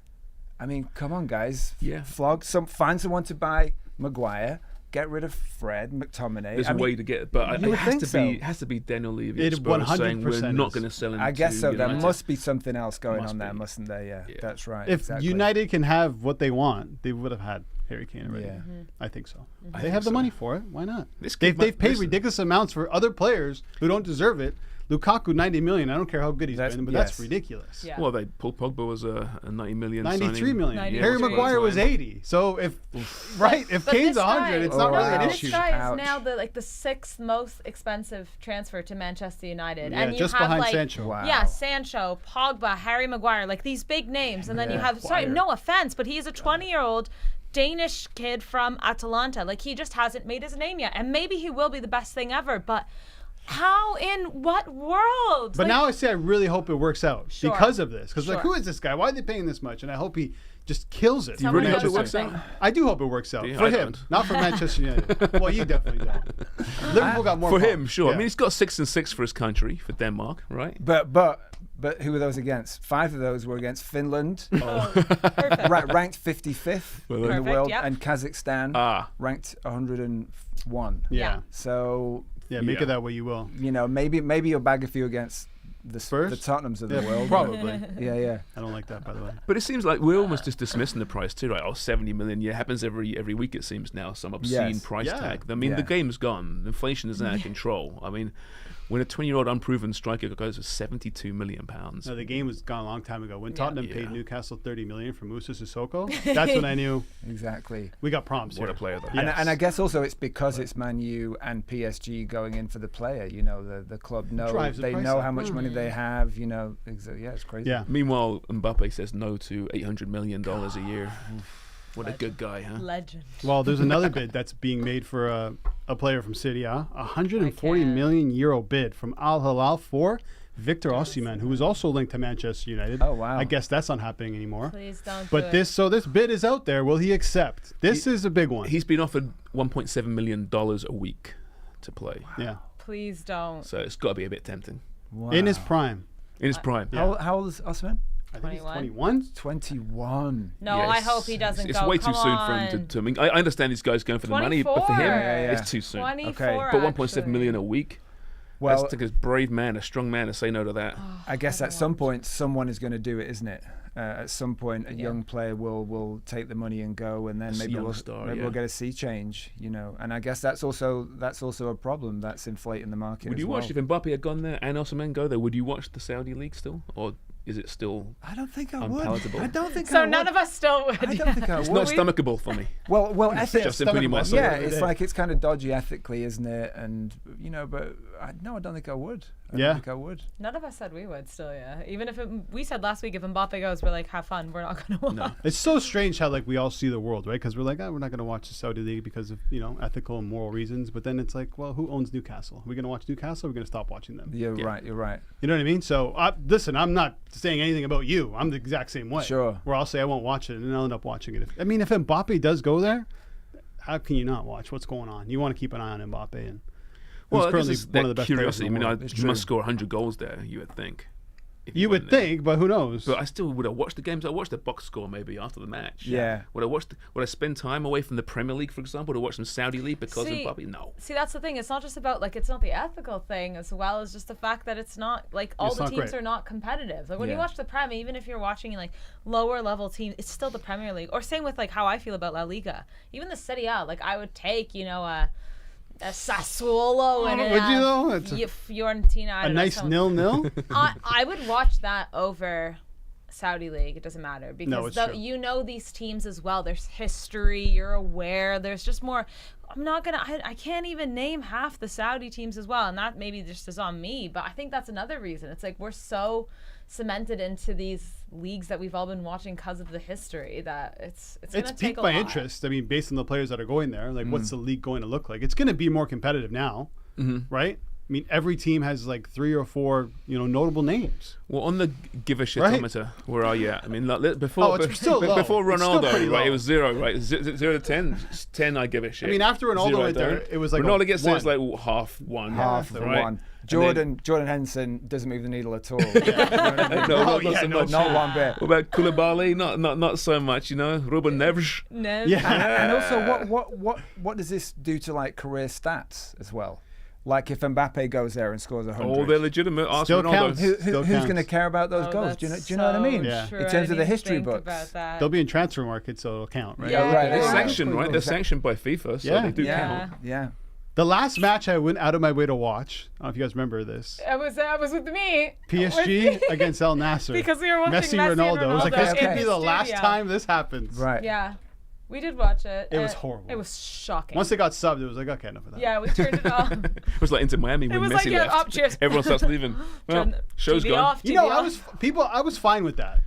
E: I mean, come on, guys.
F: Yeah.
E: Find someone to buy Maguire. Get rid of Fred, McTominay.
F: There's a way to get it, but it has to be Daniel Levy at Spurs saying we're not going to sell him.
E: I guess so.
F: United.
E: There must be something else going on there, mustn't there? Yeah, that's right.
A: If United can have what they want, they would have had Harry Kane already.
E: Yeah.
A: I think so.
F: I
A: They
F: think
A: have the
F: so.
A: money for it. Why not?
F: They've
A: paid ridiculous amounts for other players who don't deserve it. Lukaku, 90 million. I don't care how good he's been, but that's ridiculous.
G: Yeah.
F: Well, Paul Pogba was a 90 million
A: 93
F: signing.
A: million.
G: 93.
A: Harry Maguire was 80. So if Kane's
G: this
A: 100, it's not really an
G: This
A: issue.
G: guy
E: Ouch.
G: is now the sixth most expensive transfer to Manchester United,
A: Yeah,
G: and you
A: just
G: have
A: behind
G: like
A: Sancho.
E: Wow.
G: yeah, Sancho, Pogba, Harry Maguire, like these big names, and then you have no offense, but he's a 20-year-old Danish kid from Atalanta. Like, he just hasn't made his name yet, and maybe he will be the best thing ever, but. How in what world?
A: But now I say I really hope it works out
G: Sure.
A: because of this. Because
G: Sure.
A: who is this guy? Why are they paying this much? And I hope he just kills it.
F: Do you really hope it
G: Someone
F: works
G: does
F: out?
G: something.
A: I do hope it works out
F: Yeah,
A: for
F: I
A: him,
F: don't.
A: not for Manchester United. Well, you definitely don't. Liverpool got more
F: For
A: pop.
F: him, sure.
A: Yeah.
F: I mean, he's got 6 and 6 for his country, for Denmark, right?
E: But who were those against? 5 of those were against Finland,
G: Perfect.
E: ranked 55th in the
G: Perfect,
E: world,
G: yep.
E: and Kazakhstan, ranked 101.
A: Yeah.
E: So
A: Make it that way you will.
E: maybe you'll bag a few against the
A: Spurs?
E: the Tottenhams of the
A: Yeah,
E: world.
A: probably.
E: Yeah.
A: I don't like that, by the way.
F: But it seems like we're almost just dismissing the price too, right? 70 million. Yeah, it happens every week, it seems now. Some obscene
E: Yes.
F: price
A: Yeah.
F: tag. I mean,
E: Yeah.
F: the game's gone. Inflation is out of control. I mean, when a 20-year-old unproven striker goes for 72 million pounds.
A: No, the game was gone a long time ago. When Tottenham paid
F: Yeah.
A: Newcastle 30 million for Moussa Sissoko, that's when I knew
E: Exactly.
A: we got prompts
F: What
A: here.
F: a player, though.
A: Yes.
E: And I guess also it's because it's Man U and PSG going in for the player. The club know
A: Drives the
E: they
A: price
E: know
A: up.
E: how much money they have. It's crazy.
A: Yeah.
F: Meanwhile, Mbappe says no to $800 million a year. What a good guy, huh?
G: Legend.
A: Well, there's another bid that's being made for a player from Serie A. €140
G: can't.
A: million bid from Al Hilal for Victor Osimhen, who is also linked to Manchester United.
E: Oh, wow.
A: I guess that's not happening anymore.
G: Please don't.
A: But
G: do
A: this bid is out there. Will he accept? This is a big one.
F: He's been offered $1.7 million a week to play.
A: Yeah.
G: it. Please don't.
F: So it's got to be a bit tempting.
E: Wow.
A: In his prime.
F: In his prime.
E: How old is Osman?
A: I think he's
G: 21?
E: 21.
G: No,
F: Yes.
G: I hope he doesn't
F: It's
G: go.
F: way too
G: Come
F: soon for him
G: on.
F: to I mean, I understand these guys going for the money, but for him,
G: 24.
F: it's too soon.
G: 24.
F: But 1.7
G: actually.
F: million a week.
E: Well,
F: That's like a brave man, a strong man to say no to that.
E: I guess at some point someone is going to do it, isn't it? At some point, a young player will take the money and go, and then
F: A
E: maybe
F: young
E: we'll
F: star,
E: maybe
F: yeah.
E: we'll get a sea change, And I guess that's also a problem that's inflating the market.
F: Would
E: as
F: you watch
E: well.
F: if Mbappe had gone there and Osimhen go there? Would you watch the Saudi league still, or is it still?
E: I don't think I would.
F: Unpalatable.
E: I don't think I
G: So
E: would.
G: none of us still would.
E: I don't think I
F: It's
E: would.
F: not stomachable for me.
E: Well, ethics.
F: Justin putting myself.
E: Yeah, it's like it's kind of dodgy ethically, isn't it? And but I don't think I would. I
A: Yeah.
E: don't think I would.
G: None of us said we would still, yeah. Even if we said last week if Mbappe goes, we're like, have fun. We're not going to watch.
F: No.
A: It's so strange how we all see the world, right? Because we're like, we're not going to watch the Saudi League because of ethical and moral reasons. But then it's like, well, who owns Newcastle? Are we going to watch Newcastle? Or are we going to stop watching them?
E: You're right. You're right.
A: You know what I mean? So listen, I'm not saying anything about you. I'm the exact same way.
E: Sure.
A: Where I'll say I won't watch it, and then I'll end up watching it. If Mbappe does go there, how can you not watch what's going on? You want to keep an eye on Mbappe, and
F: Well,
A: who's
F: I guess
A: currently
F: it's
A: one
F: that
A: of the best players
F: curiosity. I
A: in the
F: mean,
A: world.
F: he must score 100 goals there. You would think. if he
A: You
F: went
A: would
F: there.
A: think, but who knows?
F: But I still would have watched the games. I watched the box score maybe after the match.
E: Yeah.
F: Would I spend time away from the Premier League, for example, to watch some Saudi League because of Mbappe? No.
G: See, that's the thing. It's not just about it's not the ethical thing as well as just the fact that it's not all
A: It's
G: the
A: not
G: teams
A: great.
G: are not competitive. Like when you
E: Yeah.
G: watch the Prem, even if you're watching lower level teams, it's still the Premier League. Or same with how I feel about La Liga. Even the Serie A, I would take a Sassuolo and
A: would you though? It's
G: Fiorentina. I
A: a
G: don't know,
A: nice
G: some-
A: 0-0.
G: I would watch that over Saudi League, it doesn't matter because
A: No, it's true.
G: you know these teams as well. There's history. You're aware. There's just more. I can't even name half the Saudi teams as well, and that maybe just is on me. But I think that's another reason. It's like we're so cemented into these leagues that we've all been watching because of the history that it's going to take
A: piqued
G: a
A: my
G: lot.
A: interest. I mean, based on the players that are going there, like what's the league going to look like? It's going to be more competitive now, right? I mean, every team has like 3 or 4, notable names.
F: Well, on the give a shitometer, where are you at? I mean, before
A: it's still low.
F: before
A: It's still pretty
F: Ronaldo,
A: low.
F: right? It was 0, right? 0 to 10. 10, I give a shit.
A: I mean, after Ronaldo
F: 0, I
A: went there,
F: don't.
A: it was like
F: Ronaldo gets there,
A: one.
F: it's like half one,
E: Half of
F: right?
E: one. Jordan Henderson doesn't move the needle at all.
F: No, not so much.
E: Not one bit.
F: What about Koulibaly? Not so much. Ruben Neves.
G: No.
A: Yeah.
E: And also, what does this do to like career stats as well? Like if Mbappe goes there and scores 100.
F: Oh, they're legitimate. Ask
A: Still
F: Ronaldo.
A: counts.
E: Who's
A: Still
E: going to
A: counts.
E: care about those
G: Oh,
E: goals? Do
G: that's
E: you know what I mean?
G: so
A: Yeah.
G: true.
E: In
G: I
E: terms of
G: didn't
E: the
G: even
E: history
G: think
E: books.
G: about that.
A: They'll be in transfer market, so it'll count, right?
G: Yeah.
E: Right.
F: They're
G: Yeah.
F: sanctioned, right? They're
E: Exactly.
F: sanctioned by FIFA, so
A: Yeah.
F: they do
E: Yeah.
F: count.
E: Yeah.
A: The last match I went out of my way to watch. I don't know if you guys remember this.
G: It was with me.
A: PSG against El Nasser.
G: Because we were watching Messi and
A: Ronaldo. It was like, this
E: Ronaldo
A: could
E: in
A: be
G: the
A: the last
G: studio.
A: time this happens.
E: Right.
G: Yeah, we did watch it.
A: It was horrible.
G: It was shocking.
A: Once they got subbed, it was like, okay, enough of that.
G: Yeah, we turned it off.
F: It was like Inter Miami when
G: was
F: Messi
G: like, yeah,
F: left.
G: up, cheers.
F: Everyone starts leaving. Well,
G: Turn the
F: show's
G: TV
F: gone.
G: off,
A: You know,
G: TV off.
A: I was fine with that.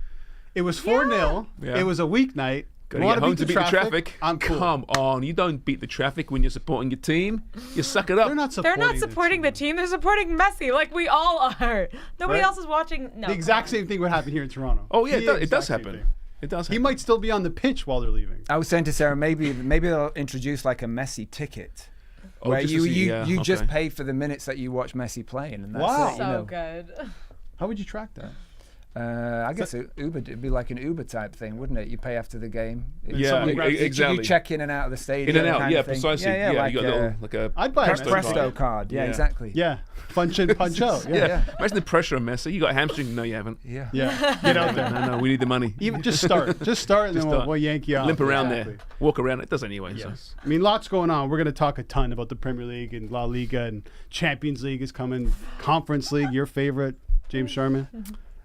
A: It was 4-0.
F: Yeah.
A: It was a weeknight.
F: Gotta
A: Wanna
F: get home to beat the traffic.
A: I'm cool.
F: Come on, you don't beat the traffic when you're supporting your team. You suck it up.
A: They're not
G: They're
A: supporting
G: not supporting the team. They're supporting Messi, like we all are. Nobody
A: Right.
G: else is watching. No,
A: The exact
G: come on.
A: same thing would happen here in Toronto.
F: Oh yeah,
A: The
F: it does
A: exact same
F: happen.
A: thing.
F: It does happen.
A: He might still be on the pitch while they're leaving.
E: I was saying to Sarah, maybe they'll introduce like a Messi ticket.
F: Oh,
E: Where
F: just to see,
E: you just
F: okay.
E: pay for the minutes that you watch Messi playing, and that's
A: Wow.
E: it. You
G: So
E: know.
G: good.
A: How would you track that?
E: I guess it'd be like an Uber type thing, wouldn't it? You pay after the game.
F: Yeah,
A: someone grabs-
F: exactly.
E: You check in and out of the stadium.
F: In and out,
E: kind
F: yeah,
E: of thing.
F: precisely.
E: Yeah,
F: Yeah,
E: like,
F: you got a little like a
A: I'd buy a
F: Presto
A: Messi
E: Presto
A: card.
E: card. Yeah,
F: Yeah.
E: exactly.
A: Yeah. Punch in, punch out. Yeah.
E: Yeah.
F: Imagine the pressure on Messi. You got a hamstring? No, you haven't.
E: Yeah.
A: Yeah. Get out there.
F: No, we need the money.
A: Even just start. Just start and
F: Just
A: then
F: start.
A: we'll yank you out.
F: Limp around
A: Exactly.
F: there, walk around. It does anyway. So.
A: Yes. I mean, lots going on. We're going to talk a ton about the Premier League and La Liga and Champions League is coming. Conference League, your favorite, James Sharman.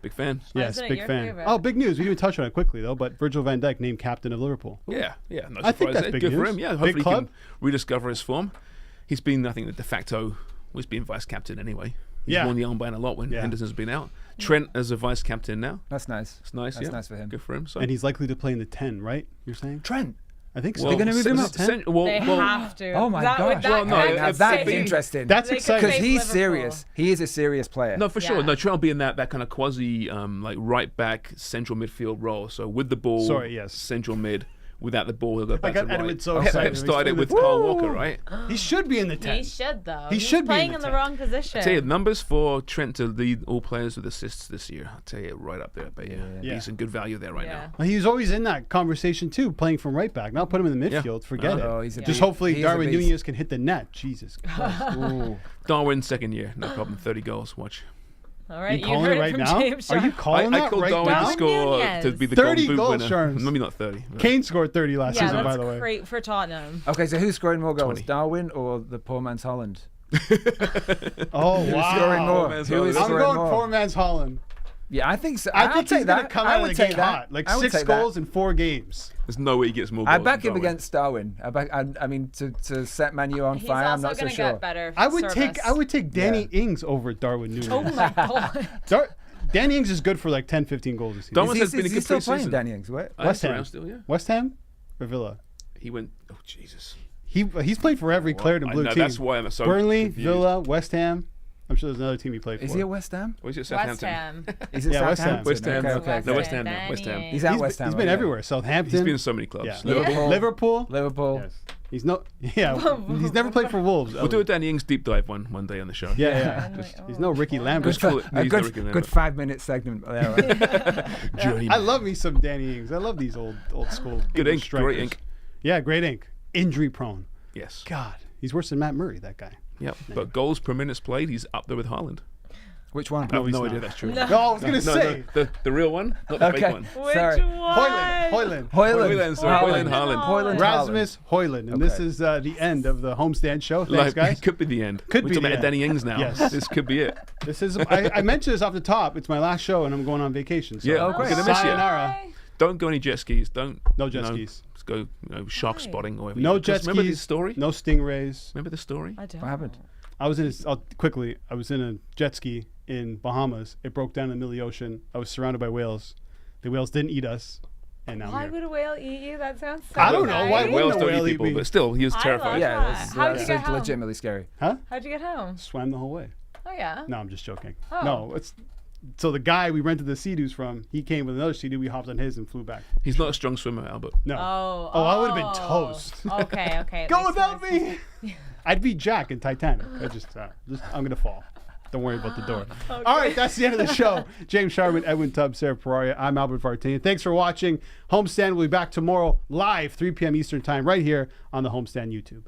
F: Big fan.
A: Yes,
G: isn't it
A: big
G: your
A: fan.
G: favorite?
A: Oh, big news. We didn't touch on it quickly, though, but Virgil van Dijk named captain of Liverpool.
F: Yeah, no surprise.
A: I think that's
F: there.
A: big
F: Good for
A: news.
F: him. Yeah,
A: Big
F: hopefully he
A: club.
F: can rediscover his form. He's been, I think, the de facto. He's been vice captain anyway. He's
A: Yeah.
F: worn the armband a lot when
A: Yeah.
F: Henderson's been out. Trent as a vice captain now.
E: That's nice.
F: It's nice.
E: That's
F: yeah.
E: nice for him.
F: Good for him. So.
A: And he's likely to play in the 10, right? You're saying?
E: Trent.
A: I think so.
F: Well,
E: gonna move him up?
F: They
G: Have to.
E: Oh my
G: That would-
E: gosh.
G: that
F: Well, no,
G: could
F: that's
E: That's
G: save-
E: interesting.
A: That's
G: They could
A: exciting.
E: because
G: save
E: he's
G: Liverpool.
E: serious. He is a serious player.
F: No, for sure.
G: Yeah.
F: No, Trent will be in that kind of quasi like right back central midfield role. So with the ball,
A: Sorry, yes.
F: central mid. Without the ball, he'll go back
A: got
F: to right.
A: Edward so
F: Pep
A: excited.
F: started
A: He's
F: with
A: doing
F: Kyle
A: the-
F: Walker, right?
A: He should be in the 10.
G: He should though.
A: He
G: He's
A: should be in
G: playing
A: the
G: in the
A: 10.
G: wrong position.
F: I tell you, numbers for Trent to lead all players with assists this year. I'll tell you, right up there. But
A: Yeah.
F: decent, good value there right
G: Yeah.
F: now.
A: Well, he was always in that conversation, too, playing from right back. Now put him in the
F: Yeah.
A: midfield. Forget
E: Oh,
A: it.
E: he's a
A: Just
E: beast.
A: hopefully
E: He is a
A: Darwin
E: beast.
A: Nunez can hit the net. Jesus Christ.
E: Ooh.
F: Darwin, second year, no problem. 30 goals. Watch.
G: All right,
A: You
G: you
A: calling
G: heard
A: it
G: it
A: right
G: from
A: now?
G: James
A: Are you
G: Sharp.
A: calling
F: I
A: that
F: called
A: right
F: Darwin
A: now?
F: to score
G: Nunez.
F: to be the
A: 30
F: Golden Boot
A: goals,
F: winner.
A: Sharms.
F: Maybe not 30. but-
A: Kane scored 30 last
G: Yeah,
A: season, by
G: that's
A: the way.
G: great for Tottenham.
E: Okay, so who's scoring more goals,
F: 20.
E: Darwin or the poor man's Holland?
A: Oh,
E: Who's
A: wow.
E: scoring more?
F: man's
E: Who is
F: Holland.
A: I'm
E: scoring
A: going
E: more?
A: poor man's Holland.
E: Yeah, I think so.
A: I
E: I'll
A: think
E: take
A: he's going to
E: that.
A: come
E: I
A: out of
E: would
A: the
E: take
A: gate
E: that.
A: hot. Like
E: I would
A: 6
E: take that.
A: goals in 4 games.
F: There's no way he gets more goals.
E: I back
F: than
E: him
F: Darwin.
E: against Darwin. I mean, to set Man U on
G: He's
E: fire, I'm
G: also
E: not so
G: going to
E: sure.
G: get better.
A: I would
G: service.
A: take Danny Ings over Darwin Nunez.
G: Oh my god.
A: Danny Ings is good for like 10, 15 goals this season.
F: Darwin
E: Is
F: has
E: he,
F: been a
E: is he
F: good
E: still playing,
F: pre-season.
E: Danny Ings? Where?
F: He's
A: West Ham.
F: around still, yeah.
A: West Ham or Villa?
F: He went. Oh Jesus.
A: He's played for every cleared and
F: I
A: blue
F: know,
A: team.
F: that's why I'm so
A: Burnley,
F: confused.
A: Villa, West Ham. I'm sure there's another team he played for.
E: Is he at West Ham?
F: Or is it
G: West
F: Southampton?
G: Ham.
E: Is it
A: Yeah, West Ham.
E: Southampton?
F: West Ham.
E: Okay, okay.
F: No, West Ham, no, West Ham.
E: He's at
A: He's
E: West Ham.
A: been
E: okay.
A: everywhere. Southampton.
F: He's been in so many clubs.
A: Yeah.
E: Liverpool.
A: Liverpool.
E: Liverpool.
A: Yes. He's no. Yeah. He's never played for Wolves.
F: We'll do a Danny Ings deep dive one day on the show.
A: Yeah. He's no Ricky Lambert.
F: Just call it-
E: A
F: he's no Ricky
E: good
F: Lambert.
E: 5-minute segment there. Right?
F: Journeyman.
A: I love me some Danny Ings. I love these old school.
F: Good
A: English
F: ink, great
A: strikers.
F: ink.
A: Yeah, great ink. Injury prone.
F: Yes.
A: God, he's worse than Matt Murray. That guy.
F: Yep. But goals per minute played, he's up there with Haaland.
E: Which one?
F: I have
A: he's
F: no
A: not.
F: idea that's true.
A: No, I was gonna say
F: the real one, not the
E: Okay.
F: fake one.
G: Which
E: Sorry.
G: one?
A: Hoyland.
F: Hojlund, sorry, Hojlund, Haaland.
E: Hojlund.
A: Rasmus Hojlund, and this
E: Okay.
A: is the end of the Homestand show. Thanks, guys.
F: It could be the end.
A: Could
F: We're
A: be
F: talking
A: the
F: about
A: end.
F: Danny Ings now.
A: Yes.
F: This could be it.
A: This is I mentioned this off the top. It's my last show, and I'm going on vacation. So
F: Yeah, oh,
E: great.
F: Gonna miss you.
A: sayonara.
F: Don't go any jet skis. Don't.
A: No jet skis.
F: Just go shark
G: Why?
F: spotting or whatever.
A: No
F: you do.
A: jet skis.
F: Remember the story?
A: No stingrays.
F: Remember the story?
G: I don't.
E: What happened?
A: I was in a jet ski in Bahamas. It broke down in the middle of the ocean. I was surrounded by whales. The whales didn't eat us, and now
G: Why
A: I'm here.
G: would a whale eat you? That sounds so
A: I don't know. Why
G: nice.
A: wouldn't
F: Whales
A: a
F: don't
A: whale
F: eat
A: eat
F: people,
A: me?
F: but still, he was
G: I
F: terrified.
G: love
E: Yeah,
G: that. How'd you get
E: that's
G: home?
E: legitimately scary.
A: Huh?
G: How'd you get home?
A: Swam the whole way.
G: Oh yeah.
A: No, I'm just joking.
G: Oh.
A: No, it's so the guy we rented the Sea-Doos from. He came with another Sea-Doo. We hopped on his and flew back.
F: He's not a strong swimmer, Albert.
A: No.
G: Oh.
A: I would have been toast.
G: Okay. Okay. It
A: Go
G: makes
A: without
G: more
A: me. I'd be Jack in Titanic. I'm gonna fall. Don't worry about the door. All right, that's the end of the show. James Sharman, Edwin Tubbs, Sarah Pereira. I'm Albert Vartanian. Thanks for watching. Homestand will be back tomorrow live, 3 p.m. Eastern Time, right here on the Homestand YouTube.